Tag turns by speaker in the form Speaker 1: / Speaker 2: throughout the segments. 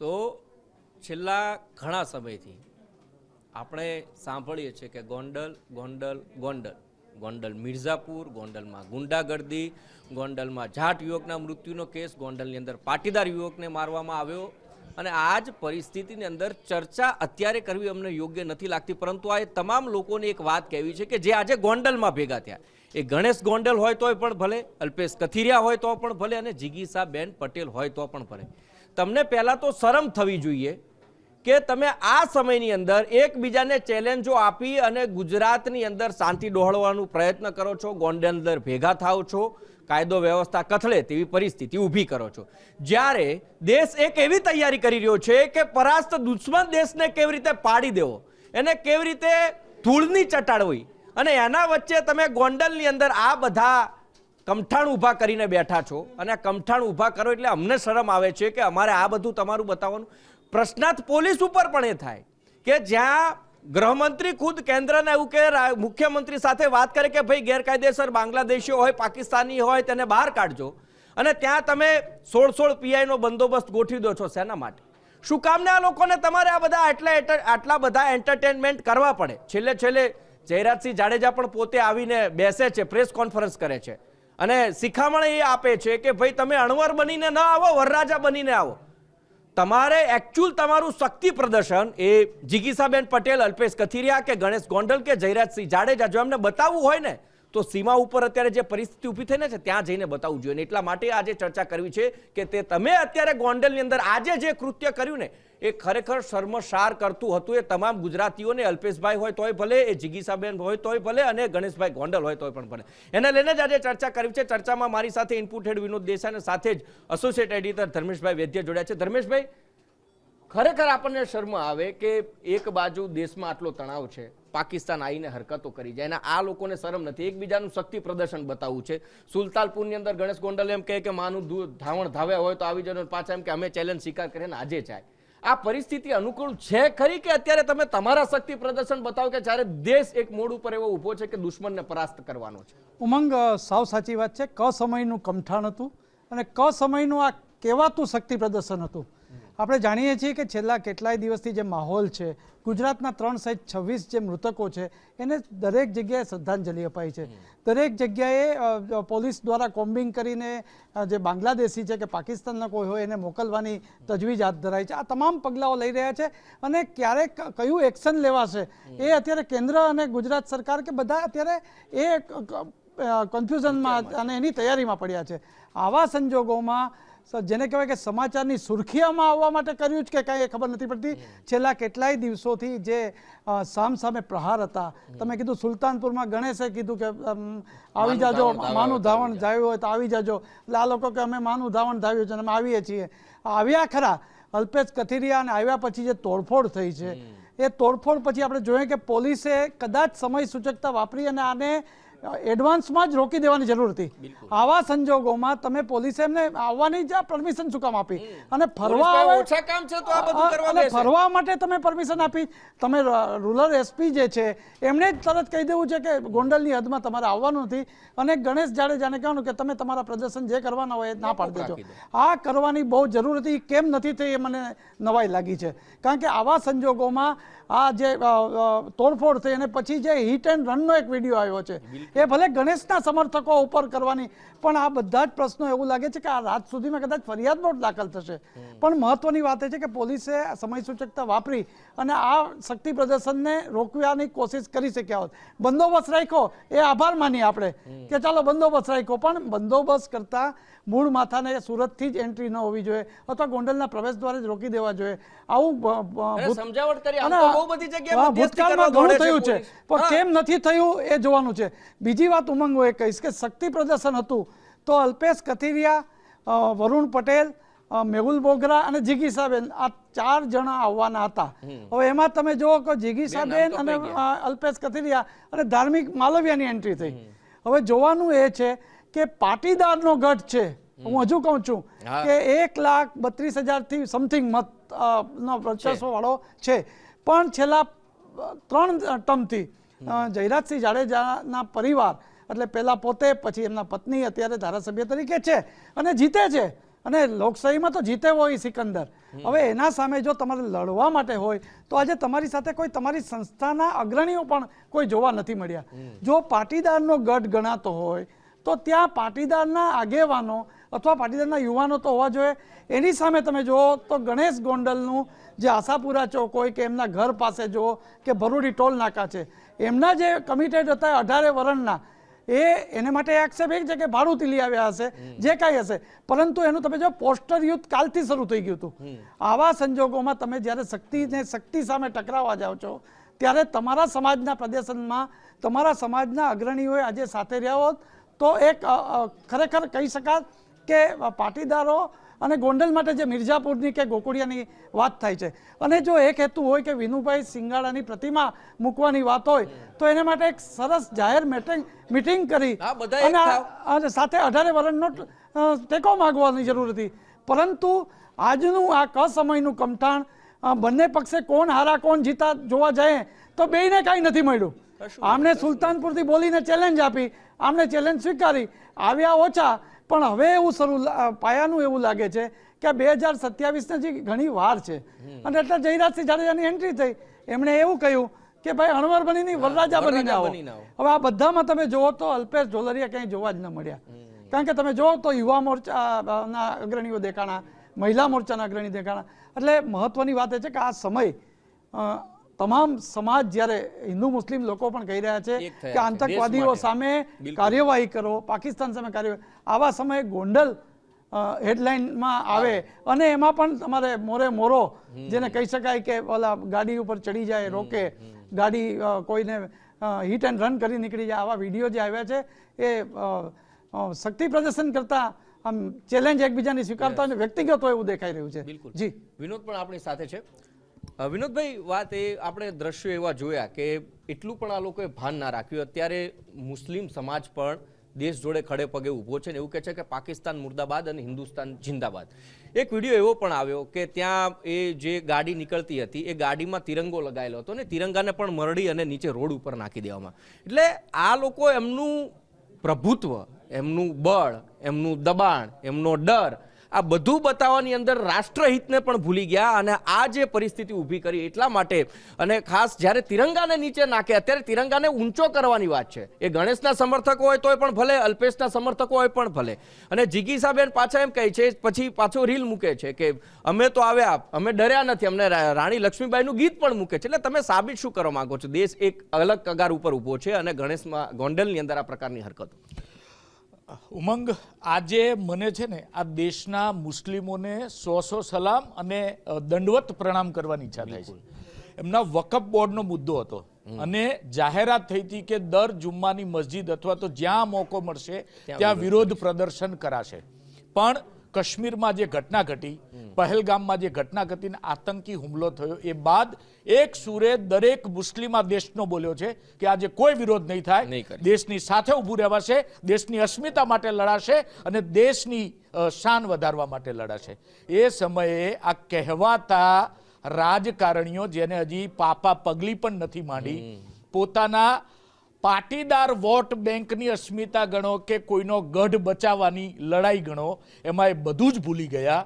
Speaker 1: તો છેલ્લા ઘણા સમયથી આપણે સાંભળીએ છીએ કે ગોંડલ ગોંડલ ગોંડલ ગોંડલ મિર્ઝાપુર, ગોંડલમાં ગુંડાગર્દી, ગોંડલમાં જાટ યુવકના મૃત્યુનો કેસ, ગોંડલની અંદર પાટીદાર યુવકને મારવામાં આવ્યો. અને આ જ પરિસ્થિતિની અંદર ચર્ચા અત્યારે કરવી અમને યોગ્ય નથી લાગતી, પરંતુ આ તમામ લોકોને એક વાત કહેવી છે કે જે આજે ગોંડલમાં ભેગા થયા, એ ગણેશ ગોંડલ હોય તોય પણ ભલે, અલ્પેશ કથિરિયા હોય તો પણ ભલે, અને જિગીસાબેન પટેલ હોય તો પણ ભલે. તમને પહેલાં તો શરમ થવી જોઈએ કે તમે આ સમયની અંદર એકબીજાને ચેલેન્જો આપી અને ગુજરાતની અંદર શાંતિ ડહોળવાનો પ્રયત્ન કરો છો, ગોંડલ અંદર ભેગા થાવ છો, કાયદો વ્યવસ્થા કથળે તેવી પરિસ્થિતિ ઊભી કરો છો. જ્યારે દેશ એક એવી તૈયારી કરી રહ્યો છે કે પરાસ્ત દુશ્મન દેશને કેવી રીતે પાડી દેવો, એને કેવી રીતે ધૂળની ચટાડવી, અને એના વચ્ચે તમે ગોંડલની અંદર આ બધા કમઠાણ ઊભા કરીને બેઠા છો. અને આ કમઠાણ ઊભા કરો એટલે અમને શરમ આવે છે કે અમારે આ બધું તમારું બતાવવાનું. પ્રશ્નાર્થ પોલીસ ઉપર પણ એ થાય કે જ્યાં ગૃહમંત્રી ખુદ કેન્દ્રના એવું કે મુખ્યમંત્રી સાથે વાત કરે કે ભાઈ ગેરકાયદેસર બાંગ્લાદેશીઓ હોય, પાકિસ્તાની હોય, તેને બહાર કાઢજો, અને ત્યાં તમે 16 પીઆઈનો બંદોબસ્ત ગોઠવી દો છો. શેના માટે? શું કામને આ લોકોને તમારે આ બધા આટલા બધા એન્ટરટેનમેન્ટ કરવા પડે? છેલ્લે જયરાજસિંહ જાડેજા પણ પોતે આવીને બેસે છે, પ્રેસ કોન્ફરન્સ કરે છે અને શિખામણ એ આપે છે કે ભાઈ તમે અણવર બનીને ન આવો, વરરાજા બનીને આવો. તમારે એકચ્યુઅલ તમારું શક્તિ પ્રદર્શન એ જિગીસાબેન પટેલ, અલ્પેશ કથિરિયા કે ગણેશ ગોંડલ કે જયરાજસિંહ જાડેજા જો એમને બતાવવું હોય ને તો સીમા ઉપર અત્યારે જે પરિસ્થિતિ ઊભી થઈને છે ત્યાં જઈને બતાવવું જોઈએ. એટલા માટે આજે ચર્ચા કરવી છે કે તે તમે અત્યારે ગોંડલની અંદર આજે જે કૃત્ય કર્યું ને એ ખરેખર શર્મસાર કરતું હતું એ તમામ ગુજરાતીઓને. અલ્પેશભાઈ હોય તોય ભલે, એ જિગીસાબેન હોય તોય ભલે, અને ગણેશભાઈ ગોંડલ હોય તોય પણ ભલે. એને લઈને જ આજે ચર્ચા કરવી છે. ચર્ચામાં મારી સાથે ઇનપુટ હેડ વિનોદ દેસાઈ અને સાથે જ એસોસિએટ એડિટર ધર્મેશભાઈ વૈદ્ય જોડ્યા છે. ધર્મેશભાઈ, ખરેખર આપણને શર્મ આવે કે એક બાજુ દેશમાં આટલો તણાવ છે, પાકિસ્તાન આવીને હરકતો કરી જાય, અને આ લોકોને શરમ નથી એકબીજાનું શક્તિ પ્રદર્શન બતાવવું છે. સુલતાનપુરની અંદર ગણેશ ગોંડલ એમ કહે કે માનું ધાવણ ધાવ્યા હોય તો આવી જવાનું, પાછા એમ કે અમે ચેલેન્જ સ્વીકાર કરીને આજે જાય. આ પરિસ્થિતિ અનુકૂળ છે ખરી કે અત્યારે તમે તમારા શક્તિ પ્રદર્શન બતાવો કે જ્યારે દેશ એક મોડ ઉપર એવો ઊભો છે કે દુશ્મનને પરાસ્ત કરવાનો છે?
Speaker 2: ઉમંગ, સાવ સાચી વાત છે. ક સમયનું કમઠાણ હતું અને ક સમયનું આ કહેવાતું શક્તિ પ્રદર્શન હતું. આપણે જાણીએ છીએ કે છેલ્લા કેટલાય દિવસથી જે માહોલ છે, ગુજરાતના 326 જે મૃતકો છે એને દરેક જગ્યાએ શ્રદ્ધાંજલિ અપાઈ છે. દરેક જગ્યાએ પોલીસ દ્વારા કોમ્બિંગ કરીને જે બાંગ્લાદેશી છે કે પાકિસ્તાનના કોઈ હોય એને મોકલવાની તજવીજ હાથ ધરાઈ છે. આ તમામ પગલાઓ લઈ રહ્યા છે અને ક્યારેક કયું એક્શન લેવાશે એ અત્યારે કેન્દ્ર અને ગુજરાત સરકાર કે બધા અત્યારે એ કન્ફ્યુઝનમાં અને એની તૈયારીમાં પડ્યા છે. આવા સંજોગોમાં જેને કહેવાય કે સમાચારની સુર્ખિયામાં આવવા માટે કર્યું જ કે કાંઈ એ ખબર નથી પડતી. છેલ્લા કેટલાય દિવસોથી જે સામસામે પ્રહાર હતા, તમે કીધું સુલતાનપુરમાં ગણેશે કીધું કે આવી જાજો, માનું ધાવણ ધાવ્યું હોય તો આવી જાજો, એટલે આ લોકો કે અમે માનું ધાવણ ધાવ્યું છે અને અમે આવીએ છીએ. આવ્યા ખરા અલ્પેશ કથિરિયા, અને આવ્યા પછી જે તોડફોડ થઈ છે એ તોડફોડ પછી આપણે જોઈએ કે પોલીસે કદાચ સમય સૂચકતા વાપરી અને આને એડવાન્સમાં જ રોકી દેવાની જરૂર હતી. આવા સંજોગોમાં તમે પોલીસે એમને આવવાની જ પરમિશન શું કામ આપી? અને ફરવા માટે તમે પરમિશન આપી? તમે રૂરલ એસપી જે છે એમણે જ તરત કહી દેવું છે કે ગોંડલની હદમાં તમારે આવવાનું નથી, અને ગણેશ જાડેજાને કહેવાનું કે તમે તમારા પ્રદર્શન જે કરવાના હોય એ ના પાડી દેજો. આ કરવાની બહુ જરૂર હતી. કેમ નથી થઈ એ મને નવાઈ લાગી છે. કારણ કે આવા સંજોગોમાં આ જે તોડફોડ થઈ અને પછી જે હિટ એન્ડ રનનો એક વિડીયો આવ્યો છે એ ભલે ગણેશના સમર્થકો ઉપર કરવાની, પણ આ બધા જ પ્રશ્નો એવું લાગે છે કે આ રાત સુધીમાં કદાચ ફરિયાદ નોટ દાખલ થશે. પણ મહત્વની વાત એ છે કે પોલીસે સમય સૂચકતા વાપરી અને આ શક્તિ પ્રદર્શનને રોકવાની કોશિશ કરી શક્યા હોત. બંદોબસ્ત રાખ્યો એ આભાર માનીએ આપણે કે ચાલો બંદોબસ્ત રાખ્યો, પણ બંદોબસ્ત કરતા મૂળ માથાને સુરતથી જ એન્ટ્રી ન હોવી જોઈએ અથવા ગોંડલના પ્રવેશ દ્વારે જ રોકી દેવા જોઈએ. આવું
Speaker 1: સમજાવટ કરી
Speaker 2: ભૂતકાળમાં ઘણું થયું છે, પણ કેમ નથી થયું એ જોવાનું છે. બીજી વાત ઉમંગ એ કહીશ કે શક્તિ પ્રદર્શન હતું તો અલ્પેશ કથિરિયા, વરુણ પટેલ, મેહુલ બોગરા અને જિગીસાબેન આ 4 જણા આવવાના હતા. હવે એમાં તમે જુઓ કે જિગીસાબેન અને અલ્પેશ કથિરિયા અને ધાર્મિક માલવિયાની એન્ટ્રી થઈ. હવે જોવાનું એ છે કે પાટીદારનો ગઢ છે. હું હજુ કહું છું કે 1,32,000 સમથિંગ મત નો વર્ચસ્વ વાળો છે, પણ છેલ્લા 3 ટર્મથી જયરાજસિંહ જાડેજાના પરિવાર એટલે પહેલા પોતે, પછી એમના પત્ની અત્યારે ધારાસભ્ય તરીકે છે અને જીતે છે. અને લોકશાહીમાં તો જીતે હોય સિકંદર, હવે એના સામે જો તમારે લડવા માટે હોય તો આજે તમારી સાથે કોઈ તમારી સંસ્થાના અગ્રણીઓ પણ કોઈ જોવા નથી મળ્યા. જો પાટીદારનો ગઢ ગણાતો હોય તો ત્યાં પાટીદારના આગેવાનો અથવા પાટીદારના યુવાનો તો હોવા જોઈએ. એની સામે તમે જુઓ તો ગણેશ ગોંડલનું જે આશાપુરા ચોક હોય કે એમના ઘર પાસે જુઓ કે ભરૂડી ટોલ નાકા છે, એમના જે કમિટેડ હતા 18 વર્ષના, એને માટે આક્ષેપ એક છે કે ભાડું લઈ આવ્યા હશે, જે કાંઈ હશે, પરંતુ એનું તમે જો પોસ્ટર યુદ્ધ કાલથી શરૂ થઈ ગયું હતું. આવા સંજોગોમાં તમે જ્યારે શક્તિને શક્તિ સામે ટકરાવવા જાઓ છો ત્યારે તમારા સમાજના પ્રદર્શનમાં તમારા સમાજના અગ્રણીઓએ આજે સાથે રહ્યા હોત તો એક ખરેખર કહી શકાય કે પાટીદારો અને ગોંડલ માટે જે મિર્ઝાપુરની કે ગોકુળિયાની વાત થાય છે, અને જો એક હેતુ હોય કે વિનુભાઈ સિંગાળાની પ્રતિમા મૂકવાની વાત હોય તો એને માટે એક સરસ જાહેર મીટિંગ કરી અને સાથે 18 વર્ષનો ટેકો માગવાની જરૂર હતી. પરંતુ આજનું આ કસમયનું કમઠાણ, બંને પક્ષે કોણ હારા કોણ જીતા જોવા જાય તો બેયને કાંઈ નથી મળ્યું. આમને સુલતાનપુરથી બોલીને ચેલેન્જ આપી, આમને ચેલેન્જ સ્વીકારી, આવ્યા ઓછા, પણ હવે એવું પાયાનું એવું લાગે છે કે 2027 હજી ઘણી વાર છે. અને એટલે જયરાજસિંહ જાડેજાની એન્ટ્રી થઈ, એમણે એવું કહ્યું કે ભાઈ અણવર બનીને વરરાજા બનીને આવો. હવે આ બધામાં તમે જુઓ તો અલ્પેશ ઢોલરિયા ક્યાંય જોવા જ ન મળ્યા. કારણ કે તમે જુઓ તો યુવા મોરચાના અગ્રણીઓ દેખાણા, મહિલા મોરચાના અગ્રણી દેખાણા. એટલે મહત્વની વાત એ છે કે આ સમય તમામ સમાજ જ્યારે હિન્દુ મુસ્લિમ લોકો પણ કહી રહ્યા છે કે આતંકવાદીઓ સામે કાર્યવાહી કરો, પાકિસ્તાન સામે કાર્યવાહી, આવા સમયે ગોંડલ હેડલાઇનમાં આવે અને એમાં પણ તમારે મોરે મોરો જેને કહી શકાય કે ઓલા ગાડી ઉપર ચડી જાય, રોકે ગાડી, કોઈને હિટ એન્ડ રન કરી નીકળી જાય, આવા વિડીયો જે આવ્યા છે એ શક્તિ પ્રદર્શન કરતા આમ ચેલેન્જ એકબીજાની સ્વીકારતા અને વ્યક્તિગત હોય એવું દેખાઈ રહ્યું છે.
Speaker 1: જી વિનોદ પણ આપણી સાથે છે. વિનોદભાઈ, વાત એ આપણે દ્રશ્યો એવા જોયા કે એટલું પણ આ લોકોએ ભાન ના રાખ્યું. અત્યારે મુસ્લિમ સમાજ પણ દેશ જોડે ખડે પગે ઊભો છે ને એવું કહે છે કે પાકિસ્તાન મુર્દાબાદ અને હિન્દુસ્તાન જિંદાબાદ. એક વિડીયો એવો પણ આવ્યો કે ત્યાં એ જે ગાડી નીકળતી હતી એ ગાડીમાં તિરંગો લગાવેલો હતો ને તિરંગાને પણ મરડી અને નીચે રોડ ઉપર નાખી દેવામાં. એટલે આ લોકો એમનું પ્રભુત્વ, એમનું બળ, એમનું દબાણ, એમનો ડર, આ બધું બતાવવાની અંદર રાષ્ટ્રહિતને પણ ભૂલી ગયા અને આ જે પરિસ્થિતિ ઊભી કરી એટલા માટે. અને ખાસ જ્યારે તિરંગાને નીચે નાખે, અત્યારે તિરંગાને ઊંચો કરવાની વાત છે. એ ગણેશના સમર્થકો હોય તોય પણ ભલે, અલ્પેશના સમર્થકો હોય પણ ભલે. અને જીગીસાબેન પાછા એમ કહે છે, પછી પાછો રીલ મૂકે છે કે અમે તો આવ્યા, અમે ડર્યા નથી, અમને રાણી લક્ષ્મીબાઈનું ગીત પણ મૂકે છે. એટલે તમે સાબિત શું કરવા માંગો છો? દેશ એક અલગ કગાર ઉપર ઊભો છે અને ગણેશમાં ગોંડલની અંદર આ પ્રકારની હરકતો.
Speaker 3: ઉમંગ, આજે મને છે ને આ દેશના મુસ્લિમોને 100 સલામ અને દંડવત પ્રણામ કરવાની ઈચ્છા થાય છે. એમના વકફ બોર્ડનો મુદ્દો હતો અને જાહેરાત થઈ હતી કે દર જુમ્માની મસ્જિદ અથવા તો જ્યાં મોકો મળશે ત્યાં વિરોધ પ્રદર્શન કરાશે. પણ કાશ્મીરમાં જે ઘટના ઘટી, પહેલગામમાં જે ઘટના ઘટીને આતંકી હુમલો થયો, એ બાદ એક સુરે દરેક મુસ્લિમ આ દેશનો બોલ્યો છે કે આજે કોઈ વિરોધ નહીં થાય, દેશની સાથે ઊભું રહેવાશે, દેશની અસ્મિતા માટે લડાશે અને દેશની શાન વધારવા માટે લડાશે. એ સમયે આ કહેવાતા રાજકારણીઓ જેને હજી પાપા પગલી પણ નથી માંડી, પોતાના પાટીદાર વોટ બેંકની અસ્મિતા ગણો કે કોઈનો ગઢ બચાવવાની લડાઈ ગણો, એમાં એ બધું જ ભૂલી ગયા.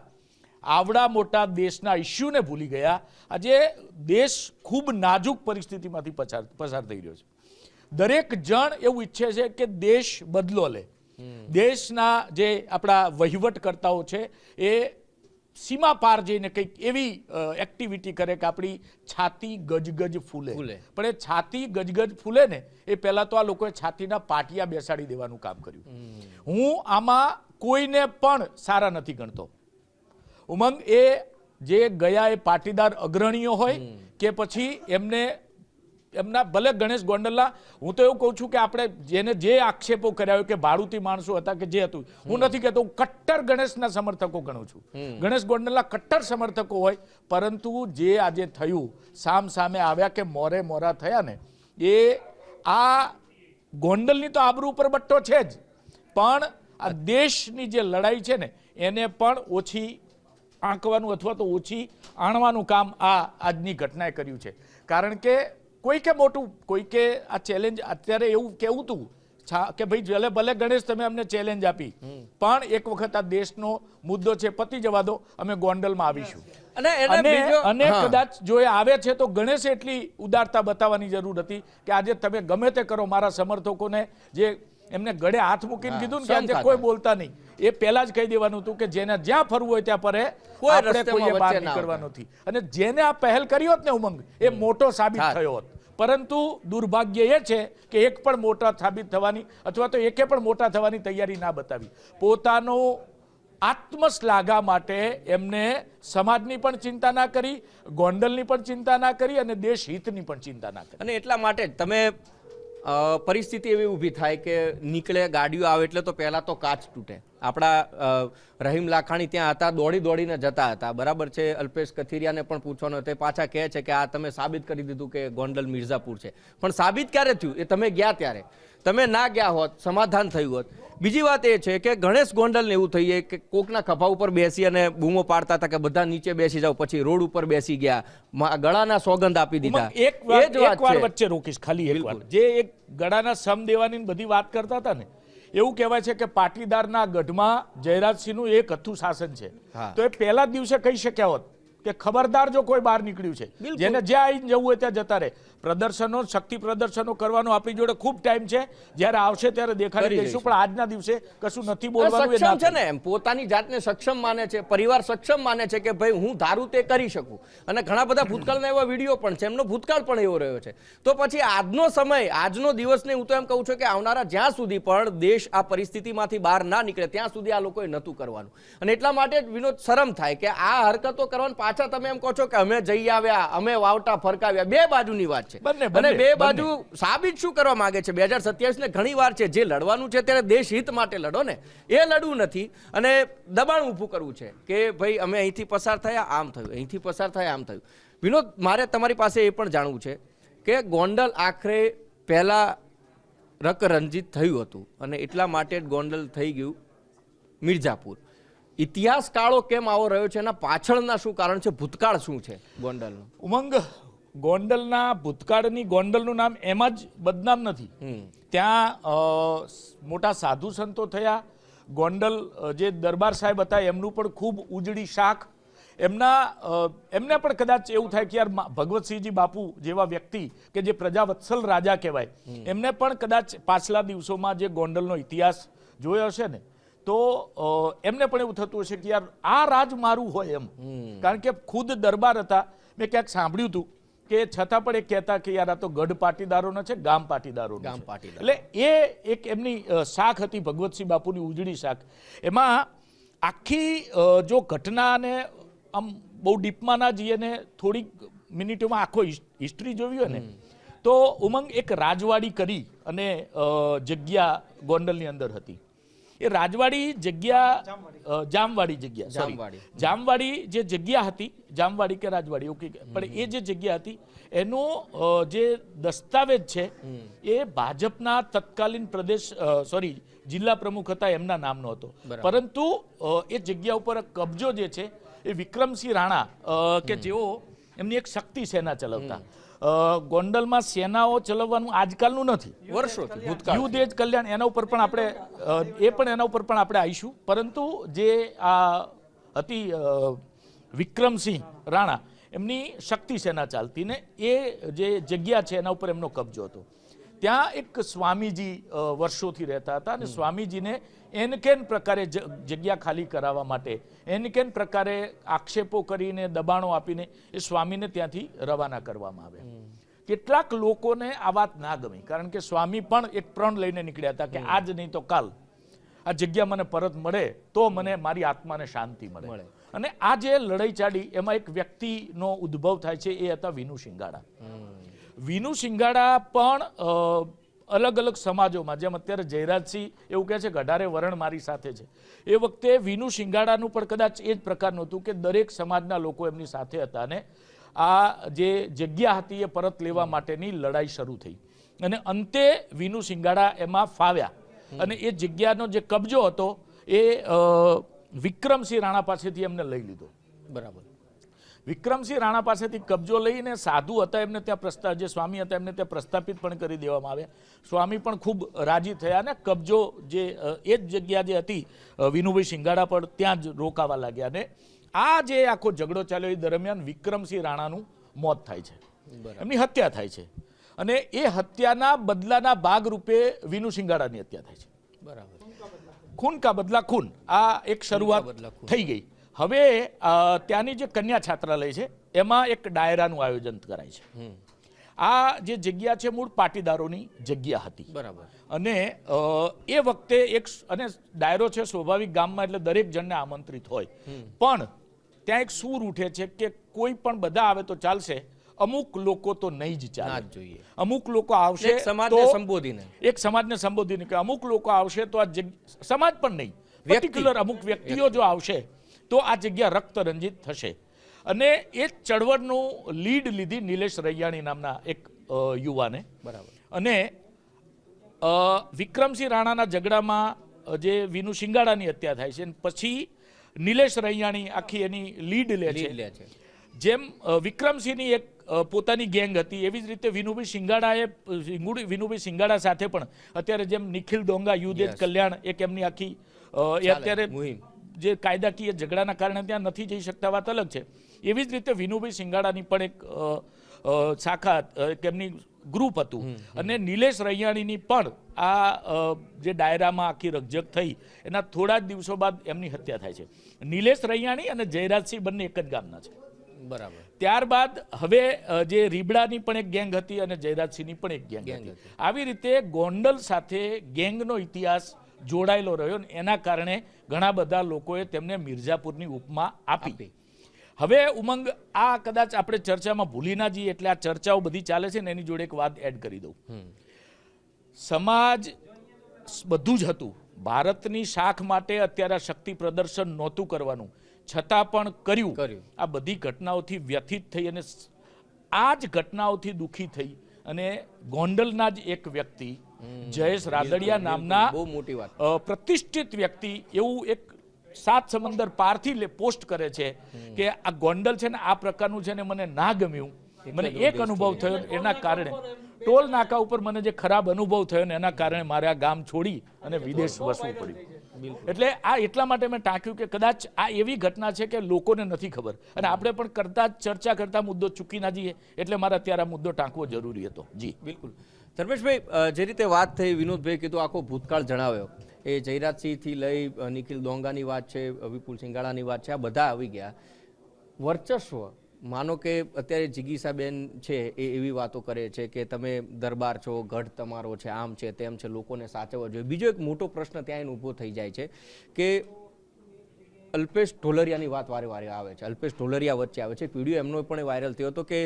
Speaker 3: આવડા મોટા દેશના ઇસ્યુને ભૂલી ગયા. આજે દેશ ખૂબ નાજુક પરિસ્થિતિમાંથી પસાર થઈ રહ્યો છે. દરેક જણ એવું ઈચ્છે છે કે દેશ બદલો લે. દેશના જે આપણા વહીવટકર્તાઓ છે એ સીમા પાર જઈને કંઈક એવી એક્ટિવિટી કરે કે આપણી છાતી ગજગજ ફૂલે. પણ એ છાતી ગજગજ ફૂલે ને એ પહેલા તો આ લોકોએ છાતીના પાટિયા બેસાડી દેવાનું કામ કર્યું. હું આમાં કોઈને પણ સારા નથી ગણતો. ઉમંગ, એ જે ગયા એ પાટીદાર અગ્રણીઓ હોય કે પછી એમના ભલે ગણેશ ગોંડલના, હું તો એવું કહું છું કે આપણે જેને જે આક્ષેપો કર્યા હોય કે ભાડુતી માણસો હતા કે જે હતું, હું નથી કહેતો, હું કટ્ટર ગણેશના સમર્થકો ગણું છું. ગણેશ ગોંડલના કટ્ટર સમર્થકો હોય, પરંતુ જે આજે થયું, સામે આવ્યા કે મોરે મોરા થયા ને, એ આ ગોંડલની તો આબરૂ ઉપર બટ્ટો છે જ, પણ આ દેશની જે લડાઈ છે ને એને પણ ઓછી આંકવાનું અથવા તો ઓછી આણવાનું કામ આ આજની ઘટનાએ કર્યું છે. કારણ કે કોઈકે મોટું, કોઈકે આ ચેલેન્જ અત્યારે એવું કેવું હતું કે ભાઈ ભલે ગણેશ તમે અમને ચેલેન્જ આપી, પણ એક વખત આ દેશનો મુદ્દો છે, પતી જવા દો, અમે ગોંડલમાં આવીશું. અને કદાચ જો એ આવે છે તો ગણેશે એટલી ઉદારતા બતાવવાની જરૂર હતી કે આજે તમે ગમે તે કરો, મારા સમર્થકોને જે એમને ગળે હાથ મૂકીને કીધું ને કે આજે કોઈ બોલતા નહીં, એ પહેલા જ કહી દેવાનું હતું કે જેને જ્યાં ફરવું હોય ત્યાં ફરે, આપણે કોઈએ બહાર નીકળવાનું નથી. અને જેને આ પહેલ કરી હોત ને ઉમંગ, એ મોટો સાબિત થયો હોત. પરંતુ દુર્ભાગ્ય એ છે કે એક પણ મોટા સાબિત થવાની અથવા તો એકે પણ મોટા થવાની તૈયારી ના બતાવી. પોતાનું આત્મશ્લાઘા માટે એમને સમાજની પણ ચિંતા ના કરી, ગોંડલની પણ ચિંતા ના કરી અને દેશ હિતની પણ ચિંતા ના કરી.
Speaker 1: અને એટલા માટે જ તમે પરિસ્થિતિ એવી ઊભી થાય કે નીકળે ગાડીઓ આવે એટલે તો પહેલા તો કાચ તૂટે. આપણા રહીમ લાખાણી ત્યાં હતા, દોડી દોડીને જતા હતા, બરાબર છે. અલ્પેશ કથિરિયાને પણ પૂછવાનું, તે પાછા કહે છે કે આ તમે સાબિત કરી દીધું કે ગોંડલ મિર્ઝાપુર છે. પણ સાબિત ક્યારે થયું? એ તમે ગયા ત્યારે. તમે ના ગયા હોત, સમાધાન થયું હોત. બીજી વાત એ છે કે ગણેશ ગોંડલને એવું થઈએ કે કોકના ખભા ઉપર બેસી અને બૂમો પાડતા હતા કે બધા નીચે બેસી જાવ, પછી રોડ ઉપર બેસી ગયા, ગળાના સોગંદ આપી દીધા.
Speaker 3: એક વાર વચ્ચે રોકીશ, ખાલી એક વાર. જે એક ગળાના સમ દેવાની બધી વાત કરતા હતા ને, એવું કહેવાય છે કે પાટીદારના ગઢમાં જયરાજસિંહનું એક હતું શાસન છે. તો એ પહેલા દિવસે કહી શક્યા હોત કે ખબરદાર જો કોઈ બહાર નીકળ્યું છે, જેને જ્યાં આવીને જવું હોય ત્યાં જતા રહે. પ્રદર્શનો, શક્તિ પ્રદર્શનો કરવાનો આપણી જોડે ખૂબ ટાઈમ છે, જ્યારે આવશે ત્યારે દેખાડી દઈશું. પણ આજના દિવસે કશું નથી બોલવાનું.
Speaker 1: સક્ષમ છે ને, એમ પોતાની જાતને સક્ષમ માને છે, પરિવાર સક્ષમ માને છે કે ભાઈ હું ધારું તે કરી શકું. અને ઘણા બધા ભૂતકાળના એવા વિડીયો પણ છે, એમનો ભૂતકાળ પણ એવો રહ્યો છે. તો પછી આજનો સમય, આજનો દિવસને હું તો એમ કહું છું કે આવનારા જ્યાં સુધી પણ દેશ આ પરિસ્થિતિમાંથી બહાર ના નીકળે ત્યાં સુધી આ લોકોએ નહોતું કરવાનું. અને એટલા માટે જ વિનોદ શરમ થાય કે આ હરકતો કરવાની પાછા તમે એમ કહો છો કે અમે જઈ આવ્યા, અમે વાવટા ફરકાવ્યા. બે બાજુની વાત છે. અને બે બાજુ સાબિત શું કરવા માંગે છે? 2027 ને ઘણી વાર છે, જે લડવાનું છે ત્યારે દેશ હિત માટે લડો ને, એ લડવું નથી અને દબાણ ઊભું કરવું છે કે ભાઈ અમે અહીંથી પસાર થયા, આમ થયું, અહીંથી પસાર થયા, આમ થયું. વિનોદ, મારે તમારી પાસે એ પણ જાણવું છે કે ગોંડલ આખરે પહેલા રંજીત થયું હતું અને એટલા માટે જ ગોંડલ થઈ ગયું મિર્ઝાપુર. ઇતિહાસ કાળો કેમ આવો રહ્યો છે? એના પાછળના શું કારણ છે? ભૂતકાળ શું છે ગોંડલનું?
Speaker 3: ઉમંગ, ગોંડલના ભૂતકાળની, ગોંડલનું નામ એમાં જ બદનામ નથી. ત્યાં મોટા સાધુ સંતો થયા. ગોંડલ જે દરબાર સાહેબ હતા એમનું પણ ખૂબ ઉજળી શાખ. એમને પણ કદાચ એવું થાય કે યાર ભગવતસિંહજી બાપુ જેવા વ્યક્તિ કે જે પ્રજાવત્સલ રાજા કહેવાય, એમને પણ કદાચ પાછલા દિવસોમાં જે ગોંડલનો ઇતિહાસ જોયો હશે ને, તો એમને પણ એવું થતું હશે કે યાર આ રાજ મારું હોય એમ. કારણ કે ખુદ દરબાર હતા. મેં ક્યાંક સાંભળ્યું હતું કે છતાં પણ એ કહેતા કે યાર આ તો ગઢ પાટીદારોનો છે, ગામ પાટીદારો. એટલે એ એક એમની શાખ હતી, ભગવતસિંહ બાપુની ઉજળી શાખ. એમાં આખી જો ઘટનાને આમ બહુ ડીપમાં ના જઈએ ને થોડીક મિનિટોમાં આખો હિસ્ટ્રી જોવી હોય ને, તો ઉમંગ એક રાજવાડી કરી અને જગ્યા ગોંડલની અંદર હતી. એ રાજવાડી જગ્યા, જામવાડી જગ્યા, સોરી, જામવાડી જે જગ્યા હતી, જામવાડી કે રાજવાડી, ઓકે, પણ એ જે જગ્યા હતી એનો જે દસ્તાવેજ છે એ ભાજપના તત્કાલીન પ્રદેશ, સોરી, જિલ્લા પ્રમુખ હતા એમના નામનો હતો. પરંતુ એ જગ્યા ઉપર કબજો જે છે એ વિક્રમસિંહ રાણા કે જેઓ એમની એક શક્તિ સેના ચલાવતા. ગોંડલમાં સેનાઓ ચલાવવાનું આજકાલનું નથી, વર્ષોથી યુદ્ધ એજ કલ્યાણ, એના ઉપર પણ આપણે એના ઉપર પણ આપણે આવીશું. પરંતુ જે આ હતી વિક્રમસિંહ રાણા, એમની શક્તિ સેના ચાલતી ને એ જે જગ્યા છે એના ઉપર એમનો કબજો હતો. ત્યાં એક સ્વામીજી વર્ષોથી રહેતા હતા અને સ્વામીજીને એનકેન પ્રકારે જગ્યા ખાલી કરાવવા માટે એનકેન પ્રકારે આક્ષેપો કરીને, દબાણો આપીને એ સ્વામીને ત્યાંથી રવાના કરવામાં આવે. કેટલાક લોકોને આ વાત ના ગમી, કારણ કે સ્વામી પણ એક પ્રણ લઈને નીકળ્યા હતા કે આજ નહીં તો કાલ આ જગ્યા મને પરત મળે તો મને મારી આત્માને શાંતિ મળે. અને આ જે લડાઈ ચાલી એમાં એક વ્યક્તિનો ઉદ્ભવ થાય છે, એ હતા વિનુ શિંગાડા. વિનુ શિંગાડા પણ અલગ અલગ સમાજોમાં, જેમ અત્યારે જયરાજસિંહ એવું કહે છે કે 18 વરણ મારી સાથે છે, એ વખતે વિનુ શિંગાડાનું પણ કદાચ એ જ પ્રકારનું હતું કે દરેક સમાજના લોકો એમની સાથે હતા અને આ જે જગ્યા હતી એ પરત લેવા માટેની લડાઈ શરૂ થઈ. અને અંતે વિનુ શિંગાડા એમાં ફાવ્યા અને એ જગ્યાનો જે કબજો હતો એ વિક્રમસિંહ રાણા પાસેથી એમને લઈ લીધો.
Speaker 1: બરાબર.
Speaker 3: વિક્રમસિંહ રાણા પાસેથી કબજો લઈને સાધુ હતા એમને ત્યાં જે સ્વામી હતા એમને ત્યાં પ્રસ્થાપિત પણ કરી દેવામાં આવ્યા. સ્વામી પણ ખૂબ રાજી થયા અને કબજો જે એ જ જગ્યા જે હતી વિનુભાઈ શિંગાડા પર ત્યાં જ રોકાવા લાગ્યા. અને આ જે આખો ઝઘડો ચાલ્યો એ દરમિયાન વિક્રમસિંહ રાણાનું મોત થાય છે, એમની હત્યા થાય છે. અને એ હત્યાના બદલાના ભાગરૂપે વિનુ શિંગાડાની હત્યા થાય છે.
Speaker 1: બરાબર.
Speaker 3: ખૂન કા બદલા ખૂન, આ એક શરૂઆત થઈ ગઈ. હવે ત્યાંની જે કન્યા છાત્રાલય છે એમાં એક ડાયરાનું આયોજન કરાય છે. આ જે જગ્યા છે મૂળ પાટીદારોની જગ્યા હતી.
Speaker 1: બરાબર.
Speaker 3: અને એ વખતે અને ડાયરો છે સ્વાભાવિક ગામમાં એટલે દરેક જણને આમંત્રિત હોય, પણ ત્યાં એક સૂર ઉઠે છે કે કોઈ પણ બધા આવે તો ચાલશે, અમુક લોકો તો નહીં જ ચાલે જોઈએ. અમુક લોકો આવશે એક સમાજને સંબોધીને કે અમુક લોકો આવશે તો આ સમાજ પણ નહીં, પર્ટિક્યુલર અમુક વ્યક્તિઓ જો આવશે તો આ જગ્યા રક્તરંજિત થશે. અને એ ચળવળનું લીડ લીધી નિલેશ રૈયાણી નામના એક યુવાને. બરાબર. અને વિક્રમસિંહ રાણાના ઝઘડામાં જે વિનુ શિંગાડાની હત્યા થાય છે પછી નિલેશ રૈયાણી આખી એની લીડ લે છે. જેમ વિક્રમસિંહની એક પોતાની ગેંગ હતી એવી જ રીતે વિનુભાઈ શિંગાડા સાથે પણ અત્યારે જેમ નિખિલ ડોંગા યુદ્ધ કલ્યાણ એક એમની આખી એ અત્યારે જે કાયદાકીય ઝઘડાના કારણે ત્યાં નથી જઈ શકતા, વાત અલગ છે. એવી જ રીતે વિનુભાઈ શિંગાડાની પણ એક શાખા એમની ગ્રુપ હતું. અને નિલેશ રૈયાણીની પણ આ જે ડાયરામાં આખી રકઝક થઈ એના થોડા જ દિવસો બાદ એમની હત્યા થાય છે. નિલેશ રૈયાણી અને જયરાજસિંહ બંને એક જ ગામના છે. બરાબર. ત્યારબાદ હવે જે રીબડાની પણ એક ગેંગ હતી અને જયરાજસિંહની પણ એક ગેંગ હતી. આવી રીતે ગોંડલ સાથે ગેંગનો ઇતિહાસ જોડાયેલો રહ્યો ને એના કારણે ઘણા બધા લોકોએ તેમને મિર્ઝાપુરની ઉપમા આપી. હવે ઉમંગ આ કદાચ આપણે ચર્ચામાં ભૂલી ના જઈએ એટલે આ ચર્ચાઓ બધી ચાલે છે ને એની જોડે એક વાત એડ કરી દઉં. સમાજ બધું જ હતું. ભારતની શાખ માટે અત્યારે શક્તિ પ્રદર્શન નહોતું કરવાનું, છતાં પણ કર્યું. આ બધી ઘટનાઓથી વ્યથિત થઈ અને આ જ ઘટનાઓથી દુઃખી થઈ અને ગોંડલના જ એક વ્યક્તિ જયેશ રાદડિયા નામના બહુ મોટી વાત પ્રતિષ્ઠિત વ્યક્તિ એવું એક 7 સમંદર પારથી પોસ્ટ કરે છે કે આ ગોંડલ છે ને આ પ્રકારનું છે ને મને ના ગમ્યું. મને એક અનુભવ થયો એના કારણે ટોલ નાકા ઉપર મને જે ખરાબ અનુભવ થયો ને એના કારણે મારે આ ગામ છોડી અને વિદેશ વસવું પડ્યું. એટલે આ એટલા માટે મેં ટાંક્યું કે કદાચ આ એવી ઘટના છે કે લોકોને નથી ખબર અને આપણે પણ ચર્ચા કરતા મુદ્દો ચૂકી ના જઈએ એટલે મારે અત્યારે આ મુદ્દો ટાંકવો જરૂરી હતો. જી
Speaker 1: બિલકુલ. ધર્મેશભાઈ, જે રીતે વાત થઈ, વિનોદભાઈ કીધું, આખો ભૂતકાળ જણાવ્યો, એ જયરાજસિંહથી લઈ નિખિલ ડોંગાની વાત છે, વિપુલ શિંગાડાની વાત છે, આ બધા આવી ગયા. વર્ચસ્વ માનો કે અત્યારે જિગીસાબેન છે એ એવી વાતો કરે છે કે તમે દરબાર છો, ગઢ તમારો છે, આમ છે તેમ છે, લોકોને સાચવવા જોઈએ. બીજો એક મોટો પ્રશ્ન ત્યાં ઊભો થઈ જાય છે કે અલ્પેશ ઢોલરિયાની વાત વારે વારે આવે છે. અલ્પેશ ઢોલરિયા વચ્ચે આવે છે. વિડીયો એમનો પણ વાયરલ થયો હતો કે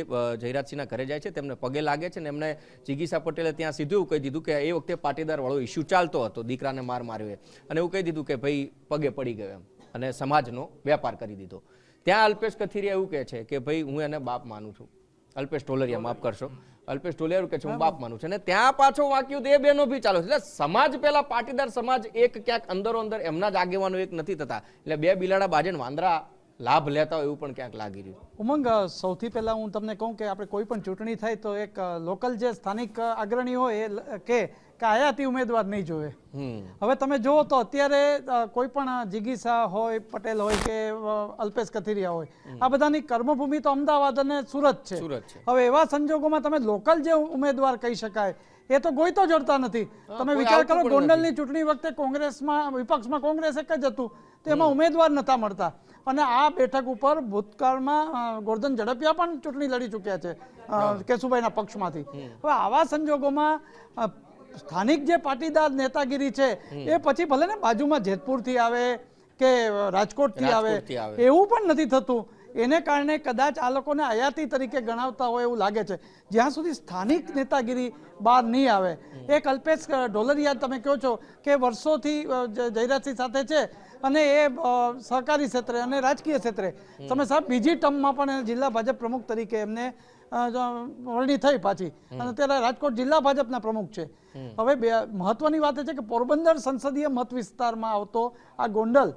Speaker 1: જયરાજસિંહના ઘરે જાય છે, તેમને પગે લાગે છે ને એમને જિગીસા પટેલે ત્યાં સીધું એવું કહી દીધું કે એ વખતે પાટીદાર વાળો ઇસ્યુ ચાલતો હતો, દીકરાને માર માર્યો અને એવું કહી દીધું કે ભાઈ પગે પડી ગયો એમ અને સમાજનો વેપાર કરી દીધો. ત્યાં અલ્પેશ કથિરિયા એવું કહે છે કે ભાઈ હું એને બાપ માનું છું. અલ્પેશ ઢોલરિયા, માફ કરશો, અલ્પેશ ઢોલરિયા કહે છે હું બાપ માનું છું. અને ત્યાં પાછો વાક્યું એ બેનો બી ચાલે છે. એટલે સમાજ પેલા પાટીદાર સમાજ એક ક્યાંક અંદરો અંદર એમના જ આગેવાનો એક નથી થતા, એટલે બે બિલાડા બાજે વાંદરા લાભ લેતા હોય એવું પણ ક્યાંક લાગી રહ્યું.
Speaker 2: ઉમંગ, સૌથી પહેલા હું તમને કહું કે આપણે કોઈ પણ ચૂંટણી થાય તો એક લોકલ જે સ્થાનિક અગ્રણી હોય એ કે આયાતી ઉમેદવાર નહીં જોવે. હવે તમે જુઓ તો અત્યારે કોઈ પણ જિગીસા હોય, પટેલ હોય કે અલ્પેશ કથિરિયા હોય, આ બધાની કર્મભૂમિ તો અમદાવાદ અને સુરત છે. હવે એવા સંજોગોમાં તમે લોકલ જે ઉમેદવાર કહી શકાય એ તો ગોઈતો જડતા નથી. તમે વિચાર કરો, ગોંડલની ચૂંટણી વખતે કોંગ્રેસમાં વિપક્ષમાં કોંગ્રેસ એક જ હતું, તો એમાં ઉમેદવાર નતા મળતા. અને આ બેઠક ઉપર ભૂતકાળમાં ગોરધન ઝડપિયા પણ ચૂંટણી લડી ચૂક્યા છે કેશુભાઈના પક્ષમાંથી. હવે આવા સંજોગોમાં સ્થાનિક જે પાટીદાર નેતાગીરી છે એ પછી ભલે ને બાજુમાં જેતપુરથી આવે કે રાજકોટથી આવે એવું પણ નથી થતું. એને કારણે કદાચ આ લોકોને આયાતી તરીકે ગણાવતા હોય એવું લાગે છે. જ્યાં સુધી સ્થાનિક નેતાગીરી બહાર નહીં આવે. એક અલ્પેશ ઢોલરિયા તમે કહો છો કે વર્ષોથી જયરાજસિંહ સાથે છે અને એ સહકારી ક્ષેત્રે અને રાજકીય ક્ષેત્રે તમે સાહેબ બીજી ટર્મમાં પણ જિલ્લા ભાજપ પ્રમુખ તરીકે એમને વરણી થઈ પાછી અને અત્યારે રાજકોટ જિલ્લા ભાજપના પ્રમુખ છે. હવે મહત્વની વાત એ છે કે પોરબંદર સંસદીય મત વિસ્તારમાં આવતો આ ગોંડલ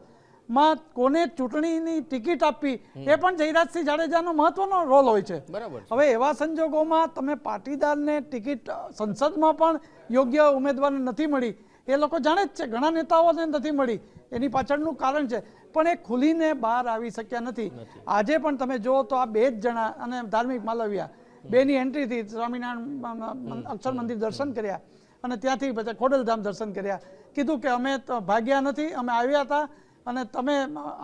Speaker 2: માં કોને ચૂંટણીની ટિકિટ આપવી એ પણ જયરાજસિંહ જાડેજાનો મહત્વનો રોલ હોય છે.
Speaker 1: બરાબર છે.
Speaker 2: હવે એવા સંજોગોમાં તમે પાટીદારને ટિકિટ સંસદમાં પણ યોગ્ય ઉમેદવારને નથી મળી, એ લોકો જાણે જ છે, ઘણા નેતાઓને નથી મળી, એની પાછળનું કારણ છે, પણ એ ખુલીને બહાર આવી શક્યા નથી. આજે પણ તમે જુઓ તો આ 2 જ જણા અને ધાર્મિક માલવિયા બેની એન્ટ્રીથી સ્વામિનારાયણ અક્ષર મંદિર દર્શન કર્યા અને ત્યાંથી પછી ખોડલધામ દર્શન કર્યા, કીધું કે અમે તો ભાગ્યા નથી, અમે આવ્યા હતા અને તમે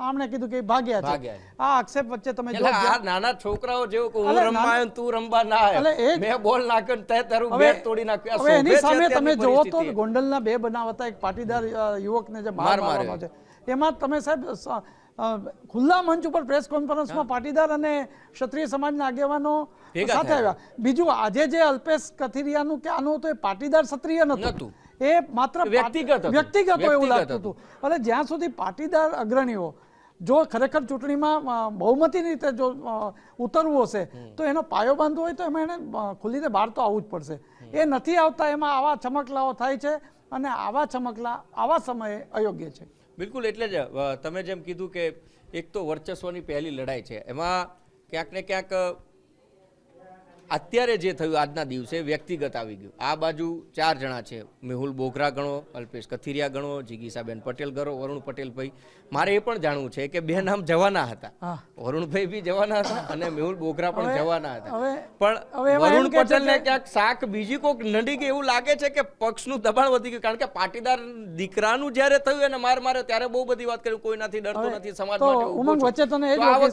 Speaker 2: આમણે કીધું કે ભાગ્યા છે.
Speaker 1: ભાગ્યા છે.
Speaker 2: આ આક્ષેપ વચ્ચે તમે
Speaker 1: એટલે
Speaker 2: જો
Speaker 1: આ નાના છોકરાઓ જેવું કે હું
Speaker 2: અલે
Speaker 1: રમવા આવ્યો ને તું રમવા ના
Speaker 2: અલે એ
Speaker 1: આવ્યો,
Speaker 2: જ.
Speaker 1: મેં બોલ નાખ્યો ને તે તારું
Speaker 2: હવે
Speaker 1: બેટ તોડી નાખ્યું. આ
Speaker 2: હવે એની
Speaker 1: શોભે છે
Speaker 2: સામે તમે
Speaker 1: અત્યારની
Speaker 2: જોવો તો
Speaker 1: પરિસ્થિતિ.
Speaker 2: ગોંડલના 2 બનાવ હતા, એક પાટીદાર યુવકને જે
Speaker 1: માર
Speaker 2: માર
Speaker 1: માર્યો.
Speaker 2: મારવાનો છે, એમાં તમે સાહેબ ખુલ્લા મંચ ઉપર પ્રેસ કોન્ફરન્સમાં પાટીદાર અને ક્ષત્રિય સમાજના આગેવાનો
Speaker 1: ભેગા
Speaker 2: સાથે
Speaker 1: થયા.
Speaker 2: આવ્યા. બીજું આજે જે અલ્પેશ કથિરિયાનું કે આનું હતું, એ પાટીદાર ક્ષત્રિય નહોતું,
Speaker 1: નહોતું.
Speaker 2: એ માત્ર
Speaker 1: વ્યક્તિગત હતું.
Speaker 2: વ્યક્તિગત એવું
Speaker 1: વ્યક્તિગત
Speaker 2: લાગતું હતું. એટલે જ્યાં સુધી પાટીદાર અગ્રણીઓ જો ખરેખર ચૂંટણીમાં બહુમતીની રીતે જો ઉતરવું હશે તો એનો પાયો બાંધવો હોય તો એમાં એને ખુલીને બહાર તો આવવું જ પડશે. એ નથી આવતા, એમાં આવા ચમકલાઓ થાય છે અને આવા ચમકલા આવા સમયે અયોગ્ય છે.
Speaker 1: બિલકુલ. એટલે જ તમે જેમ કીધું કે એક તો વર્ચસ્વની પહેલી લડાઈ છે, એમાં ક્યાંક ને ક્યાંક અત્યારે જે થયું આજના દિવસે વ્યક્તિગત આવી ગયું. આ બાજુ 4 જણા છે, મેહુલ બોગરા ગણો, અલ્પેશ કથિરિયા ગણો, જિગીસાબેન પટેલ ગણો, વરુણ પટેલ ભાઈ. મારે એ પણ જાણવું છે કે 2 નામ જવાના હતા,
Speaker 2: હા.
Speaker 1: વરુણભાઈ બી જવાના હતા અને મેહુલ બોગરા પણ
Speaker 2: હવે-
Speaker 1: જવાના હતા,
Speaker 2: હવે
Speaker 1: પણ
Speaker 2: એમાં એમ
Speaker 1: વરુણ
Speaker 2: કે છે
Speaker 1: પટેલને
Speaker 2: કે-
Speaker 1: ક્યાંક શાક બીજી કોઈક નડી ગઈ એવું લાગે છે કે પક્ષનું દબાણ વધી ગયું. કારણ કે પાટીદાર દીકરાનું જ્યારે થયું એને માર માર્યો ત્યારે બહુ બધી વાત કરી, કોઈનાથી ડરતો
Speaker 2: હવે
Speaker 1: નથી, સમાજ
Speaker 2: તો
Speaker 1: માટે ઊભો
Speaker 2: ઉમંગ
Speaker 1: છું.
Speaker 2: વચ્ચે તને એ જ
Speaker 1: તો આ
Speaker 2: લાગે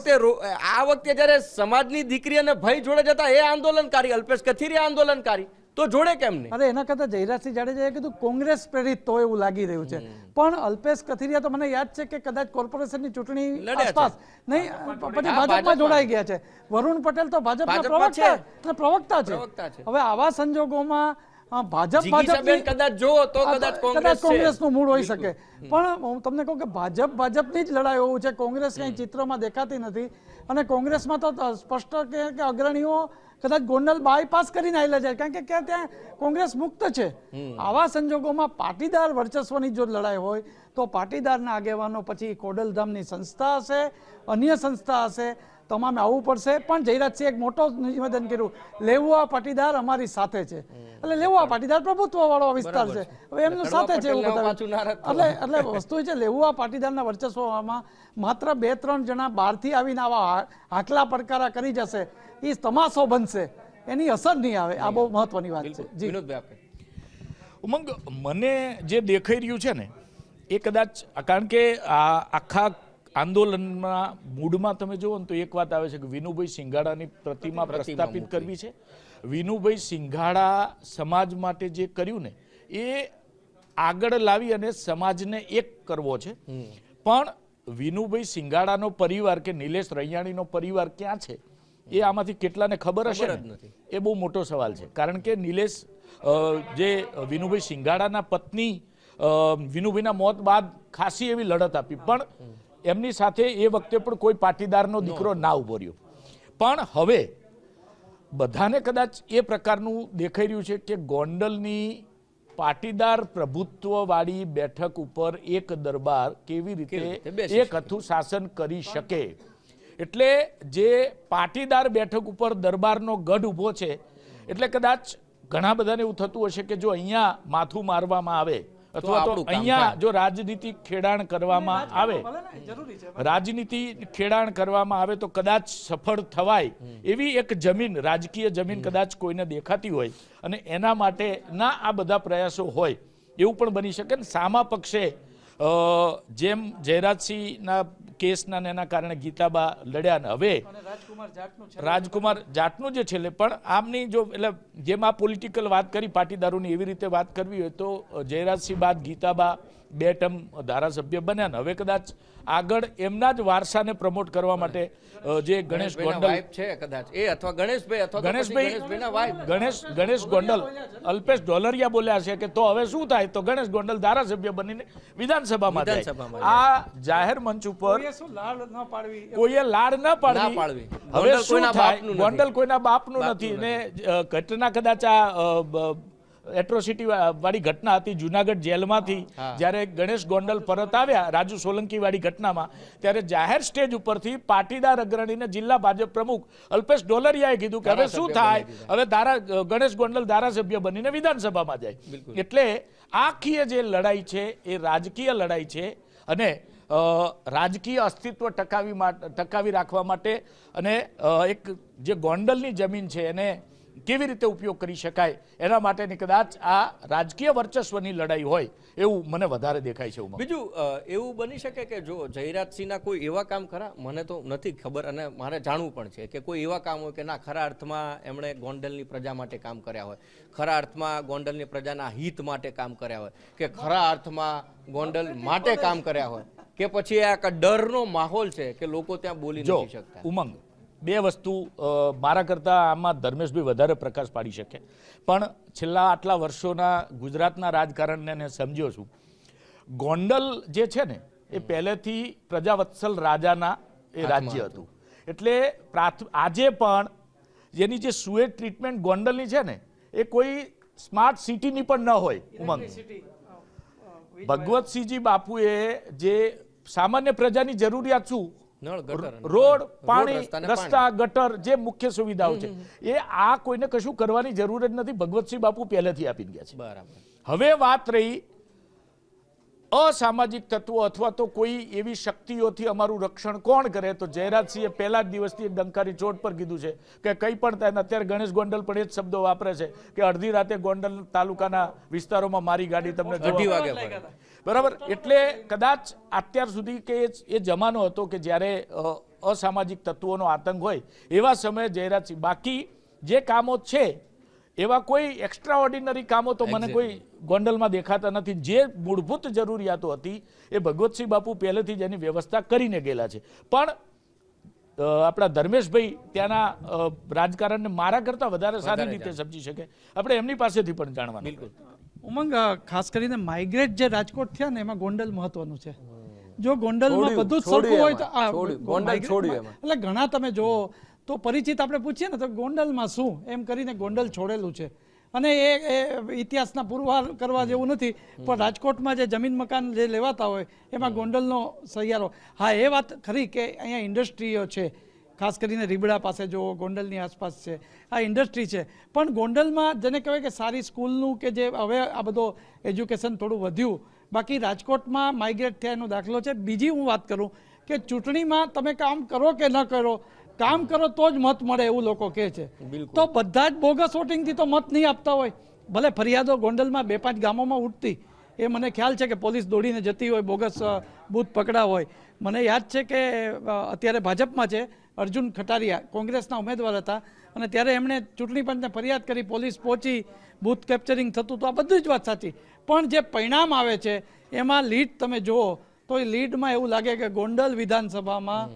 Speaker 1: વખતે જ્યારે સમાજની દીકરી અને ભાઈ જોડે જતા એ આંદોલનકારી, અલ્પેશ કથિરિયા આંદોલનકારી, તો જોડે કેમ નહીં?
Speaker 2: અરે એના કરતા જયરાજસિંહ જાડેજાએ કીધું કોંગ્રેસ પ્રેરિત તો એવું લાગી રહ્યું છે, પણ અલ્પેશ કથિરિયા તો મને યાદ છે કે કદાચ કોર્પોરેશનની ચૂંટણી
Speaker 1: લડ્યા છે.
Speaker 2: આસપાસ નહીં પછી
Speaker 1: હા,
Speaker 2: ભાજપમાં
Speaker 1: ભાજપમાં.
Speaker 2: જોડાઈ ગયા છે. વરુણ પટેલ તો ભાજપના
Speaker 1: ભાજપમાં છે.
Speaker 2: પ્રવક્તા
Speaker 1: પ્રવક્તા
Speaker 2: છે.
Speaker 1: છે.
Speaker 2: હવે આવા સંજોગોમાં ભાજપ
Speaker 1: જિગીસાબેન કદાચ જો તો કદાચ કોંગ્રેસ છે.
Speaker 2: કોંગ્રેસનું મૂળ હોઈ શકે, પણ હું તમને કહું કે ભાજપની જ લડાઈ હોવું છે. કોંગ્રેસ કંઈ ચિત્રમાં દેખાતી નથી અને કોંગ્રેસમાં તો સ્પષ્ટ કે અગ્રણીઓ કદાચ ગોંડલ બાયપાસ કરીને આવેલા જાય, કારણ કે ત્યાં કોંગ્રેસ મુક્ત છે. આવા સંજોગોમાં પાટીદાર વર્ચસ્વની જો લડાઈ હોય તો પાટીદારના આગેવાનો પછી ખોડલધામની સંસ્થા હશે, અન્ય સંસ્થા હશે, તમામે આવવું પડશે. પણ જયરાજસિંહ એક મોટો નિવેદન કર્યું, લેવુઆ પાટીદાર અમારી સાથે છે. એટલે લેવુઆ પાટીદાર પ્રભુત્વ વાળો વિસ્તાર છે, હવે એમનું સાથે છે એવું બતાવ્યું. એટલે વસ્તુ એ છે, લેવુઆ પાટીદારના વર્ચસ્વમાં માત્ર 2-3 જણા બહારથી આવીને આવા હાકલા પડકારા કરી જશે, એ તમાશો બનશે, એની અસર નહીં આવે. આ બહુ મહત્વની વાત છે. જી
Speaker 1: વિનોદભાઈ આપે.
Speaker 3: ઉમંગ, મને જે દેખાઈ રહ્યું છે ને એ કદાચ કારણ કે આ આખા આંદોલનના મૂડમાં તમે જુઓ ને તો એક વાત આવે છે કે વિનુભાઈ સિંઘાડાની પ્રતિમા પ્રસ્થાપિત કરવી છે. વિનુભાઈ સિંઘાડા સમાજ માટે જે કર્યું ને એ આગળ લાવી અને સમાજને એક કરવો છે. પણ વિનુભાઈ સિંઘાડાનો પરિવાર કે નિલેશ રૈયાણીનો પરિવાર ક્યાં છે એ આમાંથી કેટલાને ખબર હશે ને? એ બહુ મોટો સવાલ છે. કારણ કે નિલેશ જે વિનુભાઈ સિંઘાડાના પત્ની વિનુભાઈના મોત બાદ ખાસી એવી લડત આપી, પણ એમની સાથે એ વખતે પણ કોઈ પાટીદારનો દીકરો ના ઉભો રહ્યો. પણ હવે બધાને કદાચ એ પ્રકારનું દેખાઈ રહ્યું છે કે ગોંડલની પાટીદાર પ્રભુત્વવાળી બેઠક ઉપર એક દરબાર કેવી રીતે એક હતું શાસન કરી શકે. એટલે જે પાટીદાર બેઠક ઉપર દરબારનો ગઢ ઊભો છે, એટલે કદાચ ઘણા બધાને એવું થતું હશે કે જો અહીંયા માથું મારવામાં આવે અથવા તો અહીંયા જો રાજનીતિ ખેડાણ કરવામાં આવે, રાજનીતિ ખેડાણ કરવામાં આવે તો કદાચ સફળ થવાય એવી એક જમીન, રાજકીય જમીન કદાચ કોઈને દેખાતી હોય અને એના માટેના આ બધા પ્રયાસો હોય એવું પણ બની શકે ને. સામા પક્ષે જેમ જયરાજસિંહના કેસના એના કારણે ગીતાબા લડ્યા ને હવે રાજકુમાર જાટનું જે છેલ્લે પણ આમની જો એટલે જેમ આ પોલિટિકલ વાત કરી પાટીદારોની એવી રીતે વાત કરવી હોય તો જયરાજસિંહ બાદ ગીતાબા 2 ટર્મ ધારાસભ્ય બન્યા ને હવે કદાચ આગળ એમના જ વારસાને પ્રમોટ કરવા માટે જે ગણેશ ગોંડલ
Speaker 1: છે કદાચ એ અથવા ગણેશભાઈ અથવા ગણેશભાઈના વાઇફ
Speaker 3: ગણેશ ગોંડલ અલ્પેશ ઢોલરિયા બોલ્યા છે કે તો હવે શું થાય તો ગણેશ ગોંડલ ધારાસભ્ય બનીને વિધાનસભામાં જાય. આ જાહેર મંચ ઉપર કોઈએ લાડ ન પાડવી. હવે શું થાય? ગોંડલ કોઈના બાપનું નથી ને ઘટના કદાચ આ એટ્રોસિટી વાળી ઘટના હતી જુનાગઢ જેલમાંથી જ્યારે ગણેશ ગોંડલ પરત આવ્યા રાજુ સોલંકી વાળી ઘટનામાં, ત્યારે જાહેર સ્ટેજ ઉપરથી પાટીદાર અગ્રણીને જિલ્લા ભાજપ પ્રમુખ અલ્પેશ ઢોલરિયાએ કીધું કે હવે શું થાય, હવે ગણેશ ગોંડલ ધારાસભ્ય બનીને વિધાનસભામાં જાય. એટલે આખી જે લડાઈ છે એ રાજકીય લડાઈ છે અને રાજકીય અસ્તિત્વ ટકાવી રાખવા માટે અને એક જે ગોંડલની જમીન છે એને કેવી રીતે ઉપયોગ કરી શકાય એના માટેની કદાચ આ રાજકીય વર્ચસ્વની લડાઈ હોય એવું મને વધારે દેખાય છે.
Speaker 1: બીજું એવું બની શકે કે જો જયરાજસિંહના કોઈ એવા કામ ખરા, મને તો નથી ખબર અને મારે જાણવું પણ છે કે કોઈ એવા કામ હોય કે ના ખરા અર્થમાં એમણે ગોંડલની પ્રજા માટે કામ કર્યા હોય, ખરા અર્થમાં ગોંડલની પ્રજાના હિત માટે કામ કર્યા હોય, કે ખરા અર્થમાં ગોંડલ માટે કામ કર્યા હોય, કે પછી આ ડરનો માહોલ છે કે લોકો ત્યાં બોલી નથી શકતા.
Speaker 3: ઉમંગ બે વસ્તુ મારા કરતાં આમાં ધર્મેશભાઈ વધારે પ્રકાશ પાડી શકે, પણ છેલ્લા આટલા વર્ષોના ગુજરાતના રાજકારણને સમજ્યો છું. ગોંડલ જે છે ને એ પહેલેથી પ્રજાવત્સલ રાજાના એ રાજ્ય હતું. એટલે આજે પણ જેની જે સુએજ ટ્રીટમેન્ટ ગોંડલની છે ને એ કોઈ સ્માર્ટ સિટીની પણ ન હોય. ઉમંગ ભગવતસિંહજી બાપુએ જે સામાન્ય પ્રજાની જરૂરિયાત શું, રોડ, પાણી, રસ્તા, ગટર જે મુખ્ય સુવિધાઓ છે એ આ કોઈને કશું કરવાની જરૂર જ નથી, ભગવતસિંહ બાપુ પહેલેથી આપી ગયા છે.
Speaker 1: બરાબર.
Speaker 3: હવે વાત રહી અસામાજિક તત્વો અથવા તો કોઈ એવી શક્તિઓથી અમારું રક્ષણ કોણ કરે, તો જયરાજસિંહે પહેલા જ દિવસથી ડંકારી ચોટ પર કીધું છે કે કંઈ પણ થાય. અત્યારે ગણેશ ગોંડલ પણ એ જ શબ્દો વાપરે છે કે અડધી રાતે ગોંડલ તાલુકાના વિસ્તારોમાં મારી ગાડી તમને બરાબર. એટલે કદાચ અત્યાર સુધી કે એ જમાનો હતો કે જ્યારે અસામાજિક તત્વોનો આતંક હોય એવા સમયે જયરાજસિંહ, બાકી જે કામો છે એવા કોઈ એક્સ્ટ્રા ઓર્ડિનરી કામો તો મને કોઈ ગોંડલમાં દેખાતા નથી. જે મૂળભૂત જરૂરિયાતો હતી એ ભગવતસિંહ બાપુ પહેલેથી જ એની વ્યવસ્થા કરીને ગયેલા છે. પણ આપણા ધર્મેશભાઈ ત્યાંના રાજકારણને મારા કરતાં વધારે સારી રીતે સમજી શકે, આપણે એમની પાસેથી પણ જાણવાનું.
Speaker 1: બિલકુલ.
Speaker 2: ઉમંગ, ખાસ કરીને માઇગ્રેટ જે રાજકોટ થયા ને એમાં ગોંડલ મહત્વનું છે. જો ગોંડલમાં બધું જ સરખું હોય તો એટલે ઘણા તમે જુઓ તો પરિચિત આપણે પૂછીએ ને તો ગોંડલમાં શું એમ કરીને ગોંડલ છોડેલું છે. અને એ ઇતિહાસના પુરવાર કરવા જેવું નથી, પણ રાજકોટમાં જે જમીન મકાન જે લેવાતા હોય એમાં ગોંડલનો સહિયારો. હા, એ વાત ખરી કે અહીંયા ઇન્ડસ્ટ્રીઓ છે, ખાસ કરીને રીબડા પાસે જો ગોંડલની આસપાસ છે આ ઇન્ડસ્ટ્રી છે. પણ ગોંડલમાં જેને કહેવાય કે સારી સ્કૂલનું કે જે હવે આ બધો એજ્યુકેશન થોડું વધ્યું, બાકી રાજકોટમાં માઇગ્રેટ થયા એનો દાખલો છે. બીજી હું વાત કરું કે ચૂંટણીમાં તમે કામ કરો કે ન કરો, કામ કરો તો જ મત મળે એવું લોકો કહે છે. તો બધા જ બોગસ વોટિંગથી તો મત નહીં આપતા હોય. ભલે ફરિયાદો ગોંડલમાં 2-5 ગામોમાં ઉઠતી, એ મને ખ્યાલ છે કે પોલીસ દોડીને જતી હોય, બોગસ બૂથ પકડા હોય. મને યાદ છે કે અત્યારે ભાજપમાં છે અર્જુન ખટારિયા, કોંગ્રેસના ઉમેદવાર હતા, અને ત્યારે એમણે ચૂંટણી પંચને ફરિયાદ કરી, પોલીસ પહોંચી, બૂથ કેપ્ચરિંગ થતું. તો આ બધી જ વાત સાચી, પણ જે પરિણામ આવે છે એમાં લીડ તમે જુઓ તો એ લીડમાં એવું લાગે કે ગોંડલ વિધાનસભામાં,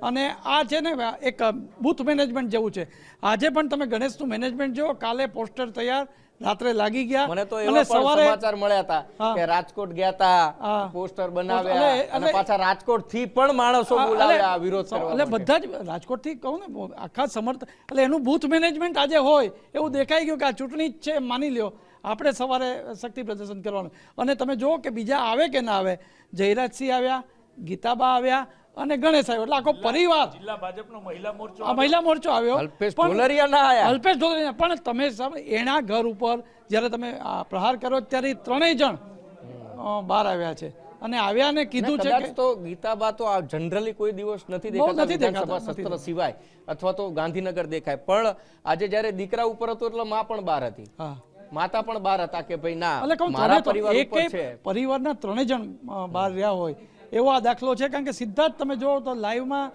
Speaker 2: અને આ છે ને એક બૂથ મેનેજમેન્ટ જેવું છે. આજે પણ તમે ગણેશનું મેનેજમેન્ટ જુઓ, કાલે પોસ્ટર તૈયાર, રાત્રે લાગી ગયા.
Speaker 1: મને તો એવા પણ સમાચાર મળ્યા હતા કે રાજકોટ ગયા હતા, પોસ્ટર બનાવ્યા અને પાછા રાજકોટ થી પણ માણસો બોલાવ્યા વિરોધ કરવા.
Speaker 2: એટલે બધા જ રાજકોટ થી કહું ને આખા સમર્થ, એટલે એનું બૂથ મેનેજમેન્ટ આજે હોય એવું દેખાઈ ગયું કે આ ચૂંટણી જ છે, માની લ્યો આપણે સવારે શક્તિ પ્રદર્શન કરવાનું. અને તમે જુઓ કે બીજા આવે કે ના આવે, જયરાજસિંહ આવ્યા, ગીતાબા આવ્યા અને ગણેશ આવ્યો, એટલે આખો પરિવાર.
Speaker 3: જિલ્લા ભાજપનો
Speaker 2: મહિલા મોરચો આવ્યો,
Speaker 1: અલ્પેશ ઢોલરિયા
Speaker 2: પણ તમે એના ઘર ઉપર જ્યારે તમે પ્રહાર કરો ત્યારે 3 જણ બહાર આવ્યા છે. અને આવ્યા ને કીધું છે કે
Speaker 1: તો ગીતાબા તો આ જનરલી કોઈ દિવસ નથી દેખાતા વિધાનસભા સત્ર સિવાય, અથવા તો ગાંધીનગર દેખાય. પણ આજે જ્યારે દીકરા ઉપર હતો એટલે માં પણ બહાર હતી, માતા પણ બહાર હતા કે ભાઈ ના મારા પરિવાર ઉપર છે.
Speaker 2: પરિવારના 3 જણ બહાર રહ્યા હોય એવો આ દાખલો છે. કારણ કે સીધા જ તમે જુઓ તો લાઈવમાં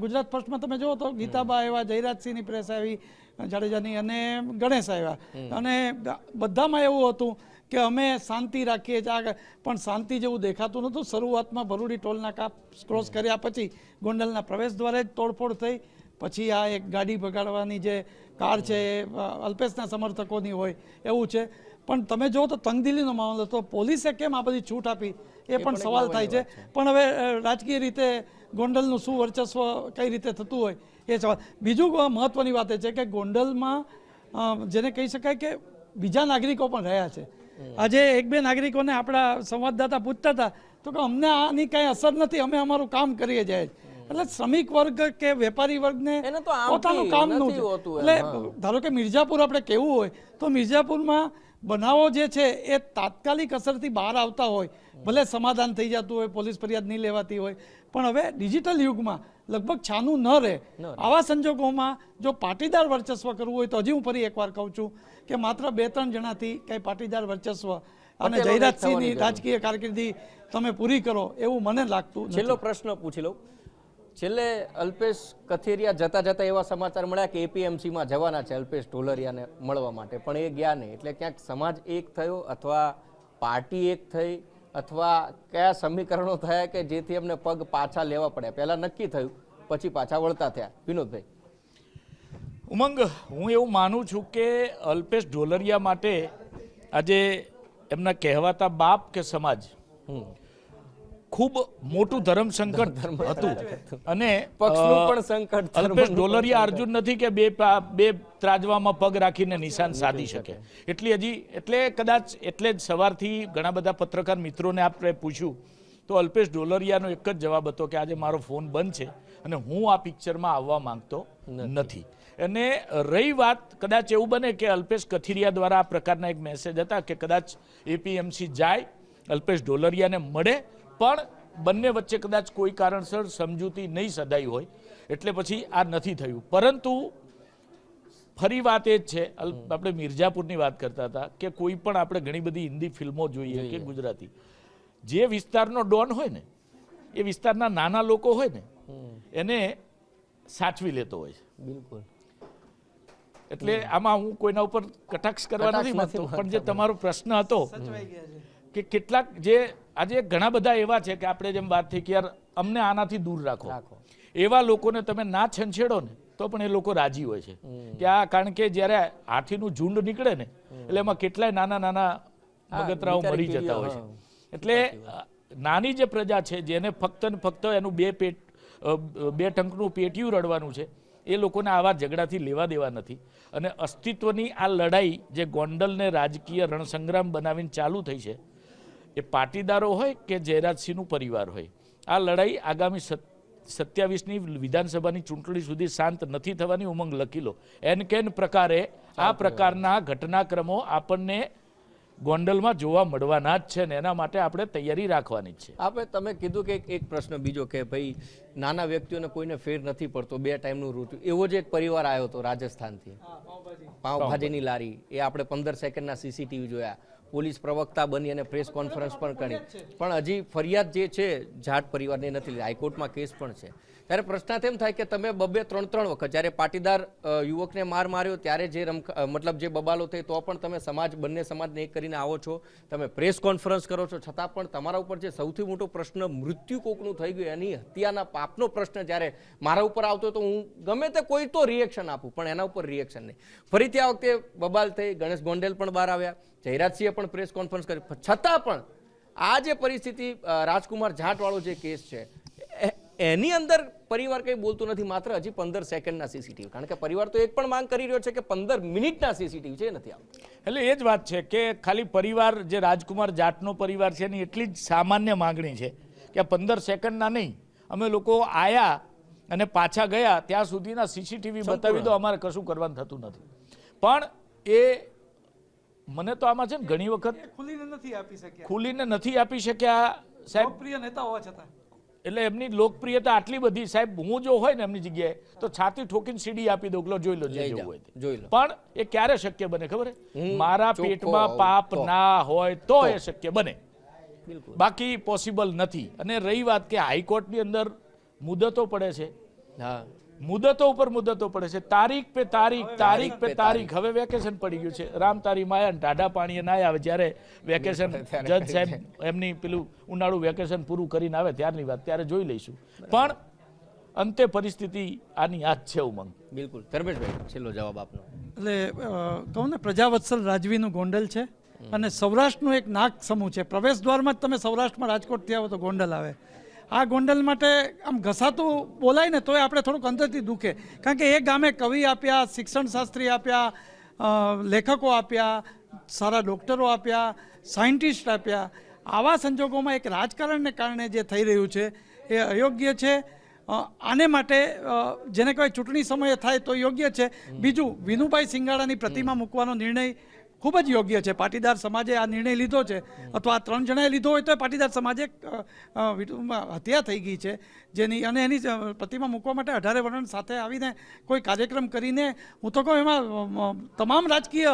Speaker 2: ગુજરાત ફર્સ્ટમાં તમે જુઓ તો ગીતાબા આવ્યા, જયરાજસિંહની પ્રેસ આવી, જાડેજાની, અને ગણેશ આવ્યા. અને બધામાં એવું હતું કે અમે શાંતિ રાખીએ છીએ, પણ શાંતિ જેવું દેખાતું નહોતું. શરૂઆતમાં ભરૂડી ટોલ નાકા ક્રોસ કર્યા પછી ગોંડલના પ્રવેશ દ્વારે જ તોડફોડ થઈ. પછી આ એક ગાડી બગાડવાની જે કાર છે એ અલ્પેશના સમર્થકોની હોય એવું છે. પણ તમે જુઓ તો તંગદિલીનો મામલો હતો. પોલીસે કેમ આ બધી છૂટ આપી એ પણ સવાલ થાય છે. પણ હવે રાજકીય રીતે ગોંડલનું શું વર્ચસ્વ કઈ રીતે થતું હોય એ સવાલ. બીજું મહત્વની વાત એ છે કે ગોંડલમાં જેને કહી શકાય કે બીજા નાગરિકો પણ રહ્યા છે. આજે એક બે નાગરિકોને આપણા સંવાદદાતા પૂછતા હતા તો કે અમને આની કાંઈ અસર નથી, અમે અમારું કામ કરીએ જાય. એટલે શ્રમિક વર્ગ કે વેપારી વર્ગને
Speaker 1: એને તો આમ
Speaker 2: પોતાનું કામ
Speaker 1: નથી
Speaker 2: નહોતું.
Speaker 1: હોતું એમ,
Speaker 2: એટલે ધારો કે મિર્ઝાપુર આપણે કહેવું હોય તો મિર્ઝાપુરમાં બનાવો જે છે એ તાત્કાલિક અસરથી બહાર આવતા હોય, ભલે સમાધાન થઈ જતું હોય, પોલીસ ફરિયાદ નહીં લેવાતી હોય, પણ હવે ડિજિટલ યુગમાં લગભગ છાનું ન રહે. આવા સંજોગોમાં જો પાટીદાર વર્ચસ્વ કરવું હોય તો હજી હું ફરી એકવાર કહું છું કે માત્ર 2-3 જણાથી કંઈ પાટીદાર વર્ચસ્વ અને જયરાજસિંહની રાજકીય કારકિર્દી તમે પૂરી કરો એવું મને લાગતું નથી.
Speaker 1: છેલ્લો પ્રશ્ન પૂછી લઉં. છેલ્લે અલ્પેશ કથિરિયા જતા જતા એવા સમાચાર મળ્યા કે એપીએમસીમાં જવાના છે અલ્પેશ ઢોલરિયાને મળવા માટે, પણ એ ગયા નહીં. એટલે ક્યાંક સમાજ એક થયો અથવા પાર્ટી એક થઈ અથવા કયા સમીકરણો થયા કે જેથી એમને પગ પાછા લેવા પડ્યા? પહેલા નક્કી થયું, પછી પાછા વળતા થયા. વિનોદભાઈ.
Speaker 3: ઉમંગ, હું એવું માનું છું કે અલ્પેશ ઢોલરિયા માટે આજે એમના કહેવાતા બાપ કે સમાજ ખૂબ મોટું ધર્મ સંકટ હતું. અને
Speaker 1: પક્ષનું પણ સંકટ.
Speaker 3: અલ્પેશ ઢોલરિયા અર્જુન નથી કે બે ત્રાજવામાં પગ રાખીને નિશાન સાધી શકે. એટલે કદાચ એટલે જ સવારથી ઘણા બધા પત્રકાર મિત્રોને આપણે પૂછ્યું તો અલ્પેશ ઢોલરિયાનો એક જ જવાબ હતો કે આજે મારો ફોન બંધ છે અને હું આ પિક્ચરમાં આવવા માંગતો નથી. અને રહી વાત, કદાચ એવું બને કે અલ્પેશ કથિરિયા દ્વારા આ પ્રકારના એક મેસેજ હતા કે કદાચ એપીએમસી જાય, અલ્પેશ ઢોલરિયાને મળે, પણ બંને વચ્ચે કદાચ કોઈ કારણસર સમજૂતી નહીં સધાઈ હોય એટલે પછી આ નથી થયું. પરંતુ ફરી વાત એ જ છે, આપણે મિર્ઝાપુરની વાત કરતા હતા કે કોઈ પણ આપણે ઘણી બધી હિન્દી ફિલ્મો જોઈએ કે ગુજરાતી, જે વિસ્તારનો ડોન હોય ને એ વિસ્તારના નાના લોકો હોય ને એને સાચવી લેતો હોય છે.
Speaker 1: બિલકુલ.
Speaker 3: એટલે આમાં હું કોઈના ઉપર કટાક્ષ કરવા નથી માંગતો, પણ જે તમારો પ્રશ્ન હતો કે કેટલાક જે આજે ઘણા બધા એવા છે કે આપણે જેમ વાત થઈ કે યાર અમને આનાથી દૂર રાખો, એવા લોકોને તમે ના છંછેડો ને તો પણ એ લોકો રાજી હોય છે કે આ, કારણ કે જ્યારે હાથીનું ઝુંડ નીકળે ને એટલે એમાં કેટલાય નાના નાના બગતરાઓ મરી જતા હોય છે. એટલે નાની જે પ્રજા છે જેને ફક્ત ને ફક્ત એનું બે ટંકનું પેટીયું રડવાનું છે, એ લોકોને આવા ઝઘડાથી લેવા દેવા નથી. અને અસ્તિત્વની આ લડાઈ જે ગોંડલને રાજકીય રણસંગ્રામ બનાવીને ચાલુ થઈ છે, એ પાટીદારો હોય કે જયરાજસિંહનું પરિવાર હોય, આ લડાઈ આગામી 27ની વિધાનસભાની ચૂંટણી સુધી શાંત નથી થવાની. ઉમંગ લખી લો. એન કેન પ્રકારે આ પ્રકારના ઘટનાક્રમો આપણને ગોંડલમાં જોવા મળવાના જ છે ને એના માટે આપણે તૈયારી રાખવાની જ છે.
Speaker 1: આપણે તમે કીધું કે એક પ્રશ્ન બીજો કે ભાઈ નાના વ્યક્તિઓને કોઈને ફેર નથી પડતો, 2 ટાઈમનું રૂટિન. એવો જ એક પરિવાર આવ્યો હતો રાજસ્થાનથી, પાવભાજીની લારી. એ આપણે 15 સેકન્ડના સીસીટીવી જોયા. પોલીસ પ્રવક્તા બની અને પ્રેસ કોન્ફરન્સ પણ કરી, પણ હજી ફરિયાદ જે છે જાટ પરિવારને નથી લીધી. હાઈકોર્ટમાં કેસ પણ છે. ત્યારે પ્રશ્ન એમ થાય કે તમે 2-3 વખત જ્યારે પાટીદાર યુવકને માર્યો ત્યારે જે મતલબ જે બબાલો થઈ તો પણ તમે બંને સમાજને એક કરીને આવો છો, તમે પ્રેસ કોન્ફરન્સ કરો છો, છતાં પણ તમારા ઉપર જે સૌથી મોટો પ્રશ્ન મૃત્યુ કોકનું થઈ ગયું એની હત્યાના પાપનો પ્રશ્ન જ્યારે મારા ઉપર આવતો તો હું ગમે તે કોઈ તો રિએક્શન આપું, પણ એના ઉપર રિએક્શન નહીં. ફરીથી આ વખતે બબાલ થઈ, ગણેશ ગોંડેલ પણ બહાર આવ્યા, જયરાજસિંહે પણ પ્રેસ કોન્ફરન્સ કરી, છતાં પણ આ જે પરિસ્થિતિ રાજકુમાર જાટવાળો જે કેસ છે એની અંદર પરિવાર કંઈ બોલતું નથી, માત્ર હજી 15 સેકન્ડના સીસીટીવી. કારણ કે પરિવાર તો એક પણ માંગ કરી રહ્યો છે કે 15 મિનિટના સીસીટીવી છે, નથી આવતું.
Speaker 3: એટલે એ જ વાત છે કે ખાલી પરિવાર જે રાજકુમાર જાટનો પરિવાર છે એની એટલી જ સામાન્ય માંગણી છે કે 15 સેકન્ડના નહીં, અમે લોકો આયા અને પાછા ગયા ત્યાં સુધીના સીસીટીવી બતાવી દો, અમારે કશું કરવાનું થતું નથી. પણ એ મને તો આમાં છે ને ઘણી વખત ખુલીને નથી આપી શક્યા સાહેબ,
Speaker 2: પ્રિય નેતા હોવા છતાં.
Speaker 3: એટલે એમની લોકપ્રિયતા આટલી બધી, સાહેબ હું જો હોય ને એમની જગ્યાએ તો છાતી ઠોકીને સીડી આપી દો, જોઈ લો જે જોવું હોય
Speaker 1: જોઈ લો.
Speaker 3: પણ એ ક્યારે શક્ય બને ખબર? મારા પેટમાં પાપ ના હોય તો એ શક્ય બને, બાકી પોસિબલ નથી. અને રહી વાત કે હાઈકોર્ટની અંદર મુદતો પડે છે, મુદતો ઉપર મુદતો પડે છે, તારીખ પે તારીખ. હવે વેકેશન પડી ગયું છે, રામ તારી માયા ટાઢા પાણીએ ના આવે. જ્યારે વેકેશન જજ સાહેબ એમની પેલું ઉનાળુ વેકેશન પૂરું કરીને આવે ત્યારની વાત, ત્યારે જોઈ લઈશું. પણ અંતે પરિસ્થિતિ આની આ જ છે. ઉમંગ
Speaker 1: બિલકુલ. ધર્મેશભાઈ, છેલ્લો જવાબ આપનો.
Speaker 2: એટલે કહું ને, પ્રજાવત્સલ રાજવીનું ગોંડલ છે અને સૌરાષ્ટ્રનું એક નાગ સમૂહ છે. પ્રવેશ દ્વારમાં જ તમે સૌરાષ્ટ્રમાં રાજકોટથી આવો તો ગોંડલ આવે. આ ગોંડલ માટે આમ ઘસાતું બોલાય ને તોય આપણે થોડુંક અંદરથી દુખે, કારણ કે એ ગામે કવિ આપ્યા, શિક્ષણ શાસ્ત્રી આપ્યા, લેખકો આપ્યા, સારા ડૉક્ટરો આપ્યા, સાયન્ટિસ્ટ આપ્યા. આવા સંજોગોમાં એક રાજકારણને કારણે જે થઈ રહ્યું છે એ અયોગ્ય છે. આને માટે જેને કહેવાય ચૂંટણી સમયે થાય તો યોગ્ય છે. બીજું, વિનુભાઈ શિંગાળાની પ્રતિમા મૂકવાનો નિર્ણય ખૂબ જ યોગ્ય છે. પાટીદાર સમાજે આ નિર્ણય લીધો છે, અથવા આ 3 જણાએ લીધો હોય તો પાટીદાર સમાજે હત્યા થઈ ગઈ છે જેની, અને એની પ્રતિમા મૂકવા માટે 18 વર્ણ સાથે આવીને કોઈ કાર્યક્રમ કરીને, હું તો કહું એમાં તમામ રાજકીય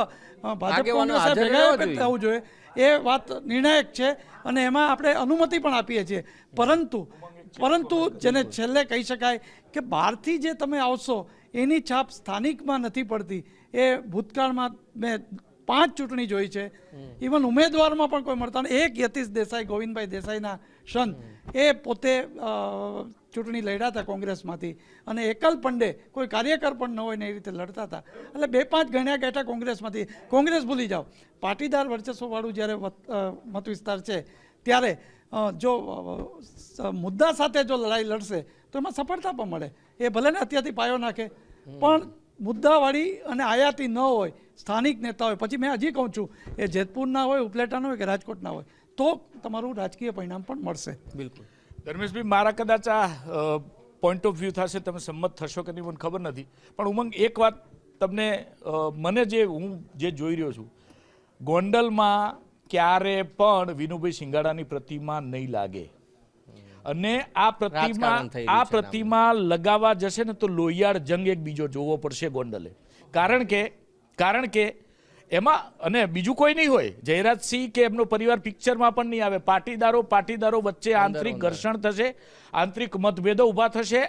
Speaker 2: ભાજપ કોંગ્રેસ ભેગા થવું જોઈએ. એ વાત નિર્ણાયક છે અને એમાં આપણે અનુમતિ પણ આપીએ છીએ. પરંતુ જેને છેલ્લે કહી શકાય કે બહારથી જે તમે આવશો એની છાપ સ્થાનિકમાં નથી પડતી. એ ભૂતકાળમાં મેં 5 ચૂંટણી જોઈ છે. ઇવન ઉમેદવારમાં પણ કોઈ મળતા નહીં. એક યતીશ દેસાઈ, ગોવિંદભાઈ દેસાઈના સન, એ પોતે ચૂંટણી લડ્યા હતા કોંગ્રેસમાંથી, અને એકલ પંડે કોઈ કાર્યકર પણ ન હોય ને એ રીતે લડતા હતા. એટલે 2-5 ગણ્યા ગયા કોંગ્રેસમાંથી. કોંગ્રેસ ભૂલી જાઓ, પાટીદાર વર્ચસ્વવાળું જ્યારે મત વિસ્તાર છે ત્યારે જો મુદ્દા સાથે જો લડાઈ લડશે તો એમાં સફળતા પણ મળે. એ ભલે ને અત્યારથી પાયો નાખે, પણ મુદ્દાવાળી અને આયાતી ન હોય, સ્થાનિક નેતા હોય. પછી મેં હજી કહું છું, એ જેતપુરના હોય, ઉપલેટાના હોય કે રાજકોટના હોય, તો તમારું રાજકીય પરિણામ પણ મળશે.
Speaker 1: બિલકુલ.
Speaker 3: ધર્મેશભાઈ, મારા કદાચ આ પોઈન્ટ ઓફ વ્યૂ થશે, તમે સંમત થશો કે નહીં મને ખબર નથી, પણ ઉમંગ એક વાત તમને, મને હું જે જોઈ રહ્યો છું, ગોંડલમાં ક્યારે પણ વિનુભાઈ શિંગાળાની પ્રતિમા નહીં લાગે, અને આ પ્રતિમા લગાવવા જશે ને તો લોહિયાળ જંગ એક બીજો જોવો પડશે ગોંડલે. કારણ કે એમાં, અને બીજું કોઈ નહીં હોય, જયરાજસિંહ કે એમનો પરિવાર પિક્ચરમાં પણ નહીં આવે. પાટીદારો વચ્ચે આંતરિક ઘર્ષણ થશે, આંતરિક મતભેદો ઊભા થશે.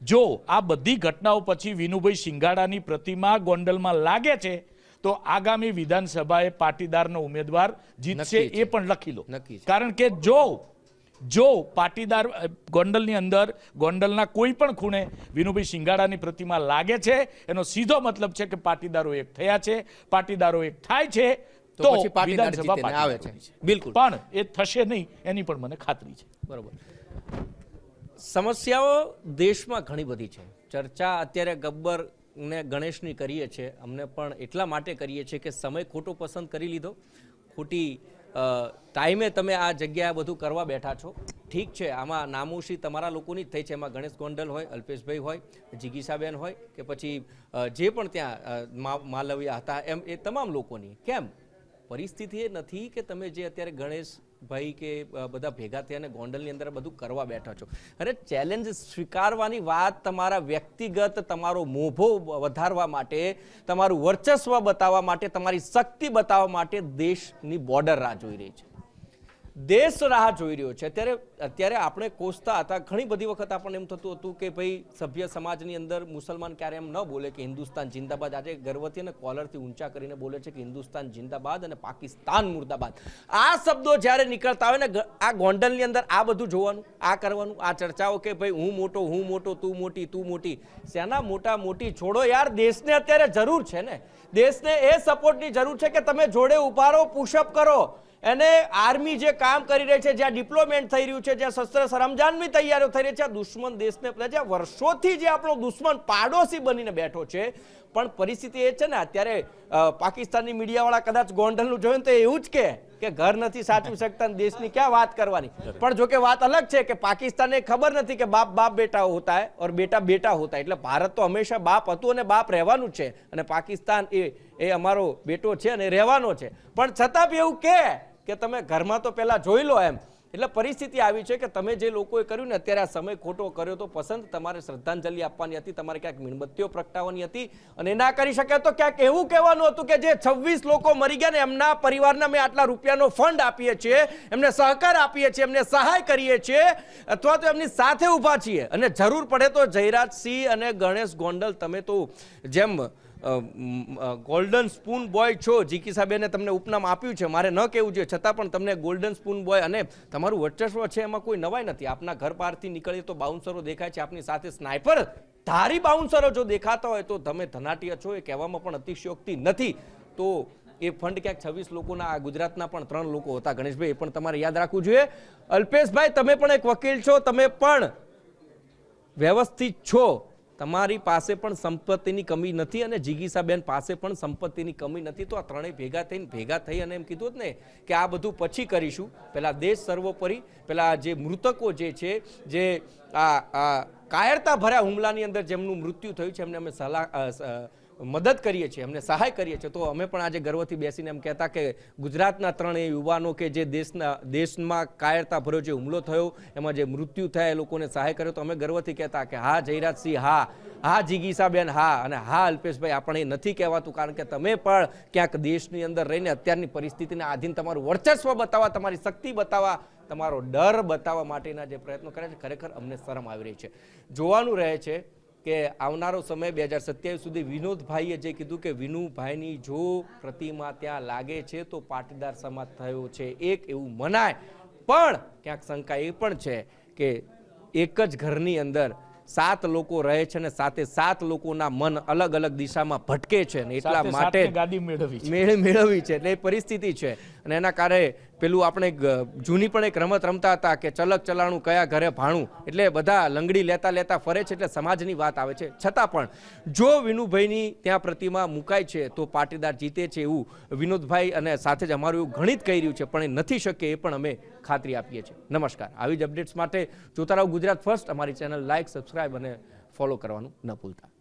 Speaker 3: જો આ બધી ઘટનાઓ પછી વિનુભાઈ શિંગાળાની પ્રતિમા ગોંડલમાં લાગે છે તો આગામી વિધાનસભાએ પાટીદારનો ઉમેદવાર જીતશે, એ પણ લખી લો. કારણ કે જો પાટીદાર ગોંડલની અંદર, ગોંડલના કોઈ પણ ખૂણે વિનુભાઈ શિંગાળાની પ્રતિમા લાગે છે, એનો સીધો મતલબ છે કે પાટીદારો એક થયા છે, પાટીદારો એક થાય છે તો વિધાનસભા આવે છે. બિલકુલ. પણ એ થશે નહીં એની પણ મને ખાતરી છે.
Speaker 1: બરોબર. સમસ્યાઓ દેશમાં ઘણી બધી છે. ચર્ચા અત્યારે ગબ્બર ને ગણેશની કરીએ છીએ, અમને પણ એટલા માટે કરીએ છીએ કે સમય ખોટો પસંદ કરી લીધો, ખોટી ટાઈમે તમે આ જગ્યાએ બધું કરવા બેઠા છો. ઠીક છે, આમાં નામોશી તમારા લોકોની જ થઈ છે. એમાં ગણેશ ગોંડલ હોય, અલ્પેશભાઈ હોય, જીગીસાબેન હોય કે પછી જે પણ ત્યાં માલવિયા હતા, એમ એ તમામ લોકોની. કેમ પરિસ્થિતિ એ નથી કે તમે જે અત્યારે ગણેશભાઈ કે બધા ભેગા થયા અને ગોંડલની અંદર બધું કરવા બેઠા છો. અરે ચેલેન્જ સ્વીકારવાની વાત તમારા વ્યક્તિગત, તમારો મોભો વધારવા માટે, તમારું વર્ચસ્વ બતાવવા માટે, તમારી શક્તિ બતાવવા માટે દેશની બોર્ડર રાહ જોઈ રહી છે. દેશ રાહ જોઈ રહ્યો છે. અત્યારે આપણે કોસતા હતા, ઘણી બધી વખત આપણને એમ થતું હતું કે ભાઈ સભ્ય સમાજની અંદર મુસલમાન ક્યારે એમ ન બોલે કે હિન્દુસ્તાન જિંદાબાદ. આજે ગર્વથી અને કોલરથી ઊંચા કરીને બોલે છે કે હિન્દુસ્તાન જિંદાબાદ અને પાકિસ્તાન મુર્દાબાદ. આ શબ્દો જ્યારે નીકળતા હોય ને, આ ગોંડલની અંદર આ બધું જોવાનું, આ કરવાનું, આ ચર્ચાઓ કે ભાઈ હું મોટો, તું મોટી. શેના મોટા મોટી છોડો યાર. દેશને અત્યારે જરૂર છે ને, દેશને એ સપોર્ટની જરૂર છે કે તમે જોડે ઉભા રહો, પુશઅપ કરો. એને આર્મી જે કામ કરી રહી છે, જ્યાં ડિપ્લોયમેન્ટ થઈ રહ્યું છે, જ્યાં શસ્ત્ર સરંજામની તૈયારીઓ થઈ રહી છે, આ દુશ્મન દેશને, જ્યાં વર્ષોથી જે આપણો દુશ્મન પાડોશી બનીને બેઠો છે. પણ પરિસ્થિતિ એ છે ને, અત્યારે પાકિસ્તાનની મીડિયાવાળા કદાચ ગોંડલનું જોયું તો એવું જ કે ઘર નથી સાચવી શકતા, દેશની ક્યાં વાત કરવાની. પણ જો કે વાત અલગ છે કે પાકિસ્તાનને ખબર નથી કે બાપ બેટા હોતા હૈ ઓર બેટા બેટા હોતા હૈ. એટલે ભારત તો હંમેશા બાપ હતું અને બાપ રહેવાનું છે, અને પાકિસ્તાન એ અમારો બેટો છે અને રહેવાનો છે. પણ છતાં બી એવું કે તમે ઘરમાં તો પહેલા જોઈ લો એમ. એટલે પરિસ્થિતિ આવી છે કે તમે જે લોકોએ કર્યું ને અત્યારે આ સમય ખોટો કર્યો તો પસંદ, તમારે શ્રદ્ધાંજલિ આપવાની હતી, તમારે ક્યાંક મીણબત્તીઓ પ્રગટાવવાની હતી, અને ના કરી શકે તો ક્યાંક એવું કહેવાનું હતું કે જે 26 લોકો મરી ગયા ને એમના પરિવારના મેં આટલા રૂપિયાનો ફંડ આપીએ છીએ, એમને સહકાર આપીએ છીએ, એમને સહાય કરીએ છીએ, અથવા તો એમની સાથે ઊભા છીએ. અને જરૂર પડે તો જયરાજસિંહ અને ગણેશ ગોંડલ, તમે તો જેમ ગોલ્ડન સ્પૂન બોય છો, જીકી સાહેબે તમને ઉપનામ આપ્યું છે, મારે ન કહેવું જોઈએ, છતાં પણ તમને ગોલ્ડન સ્પૂન બોય, અને તમારું વર્ચસ્વ છે, એમાં કોઈ નવાઈ નથી. આપના ઘર બહારથી નીકળીએ તો બાઉન્સરો દેખાય છે, આપની સાથે સ્નાઇપર ધારી બાઉન્સરો જો દેખાતા હોય તો તમે ધનાટીય છો, એ કહેવામાં પણ અતિશયોક્તિ નથી. તો એ ફંડ ક્યાંક 26 લોકોના, ગુજરાતના પણ 3 લોકો હતા ગણેશભાઈ, એ પણ તમારે યાદ રાખવું જોઈએ. અલ્પેશભાઈ, તમે પણ એક વકીલ છો, તમે પણ વ્યવસ્થિત છો, તમારી પાસે પણ સંપત્તિની કમી નથી અને જિગીસાબેન પાસે પણ સંપત્તિની કમી નથી, તો આ ત્રણેય ભેગા થઈ અને એમ કીધું જ ને કે આ બધું પછી કરીશું, પહેલા દેશ સર્વોપરી, પહેલા જે મૃતકો જે છે, જે આ કાયરતા ભર્યા હુમલાની અંદર જેમનું મૃત્યુ થયું છે એમને અમે મદદ કરીએ છીએ, એમને સહાય કરીએ છીએ. તો અમે પણ આજે ગર્વથી બેસીને એમ કહેતા કે ગુજરાતના ત્રણેય યુવાનો કે જે દેશમાં કાયરતા ભર્યો જે હુમલો થયો એમાં જે મૃત્યુ થયા એ લોકોને સહાય કર્યો, તો અમે ગર્વથી કહેતા કે હા જયરાજસિંહ, હા જિગીસાબેન, હા, અને હા અલ્પેશભાઈ, આપણે એ નથી કહેવાતું, કારણ કે તમે પણ ક્યાંક દેશની અંદર રહીને અત્યારની પરિસ્થિતિને આધીન તમારું વર્ચસ્વ બતાવવા, તમારી શક્તિ બતાવવા, તમારો ડર બતાવવા માટેના જે પ્રયત્નો કરે છે, ખરેખર અમને શરમ આવી રહી છે. જોવાનું રહે છે કે આવનારો સમય 2027 સુધી વિનોદભાઈએ જે કીધું કે વિનુભાઈની જો પ્રતિમા ત્યાં લાગે છે તો પાટીદાર સમાજ થયો છે એક, એવું મનાય. પણ ક્યાંક શંકા એ પણ છે કે એક જ ઘરની અંદર 7 લોકો રહે છે અને 7 લોકોના મન અલગ અલગ દિશામાં ભટકે છે ને એટલા માટે
Speaker 3: ગાદી
Speaker 1: મેળવી છે એટલે એ પરિસ્થિતિ છે. અને એના કારણે પેલું આપણે જૂની પણ એક રમત રમતા હતા કે ચલક ચલાણું કયા ઘરે ભાણું, એટલે બધા લંગડી લેતા ફરે છે, એટલે સમાજની વાત આવે છે. છતાં પણ જો વિનુભાઈની ત્યાં પ્રતિમા મુકાય છે તો પાટીદાર જીતે છે એવું વિનોદભાઈ અને સાથે જ અમારું એવું ગણિત કહી રહ્યું છે, પણ એ નથી શકે એ પણ અમે ખાતરી આપીએ છીએ. નમસ્કાર. આવી જ અપડેટ્સ માટે જોતા રહો ગુજરાત ફર્સ્ટ. અમારી ચેનલ લાઇક, સબસ્ક્રાઇબ અને ફોલો કરવાનું ન ભૂલતા.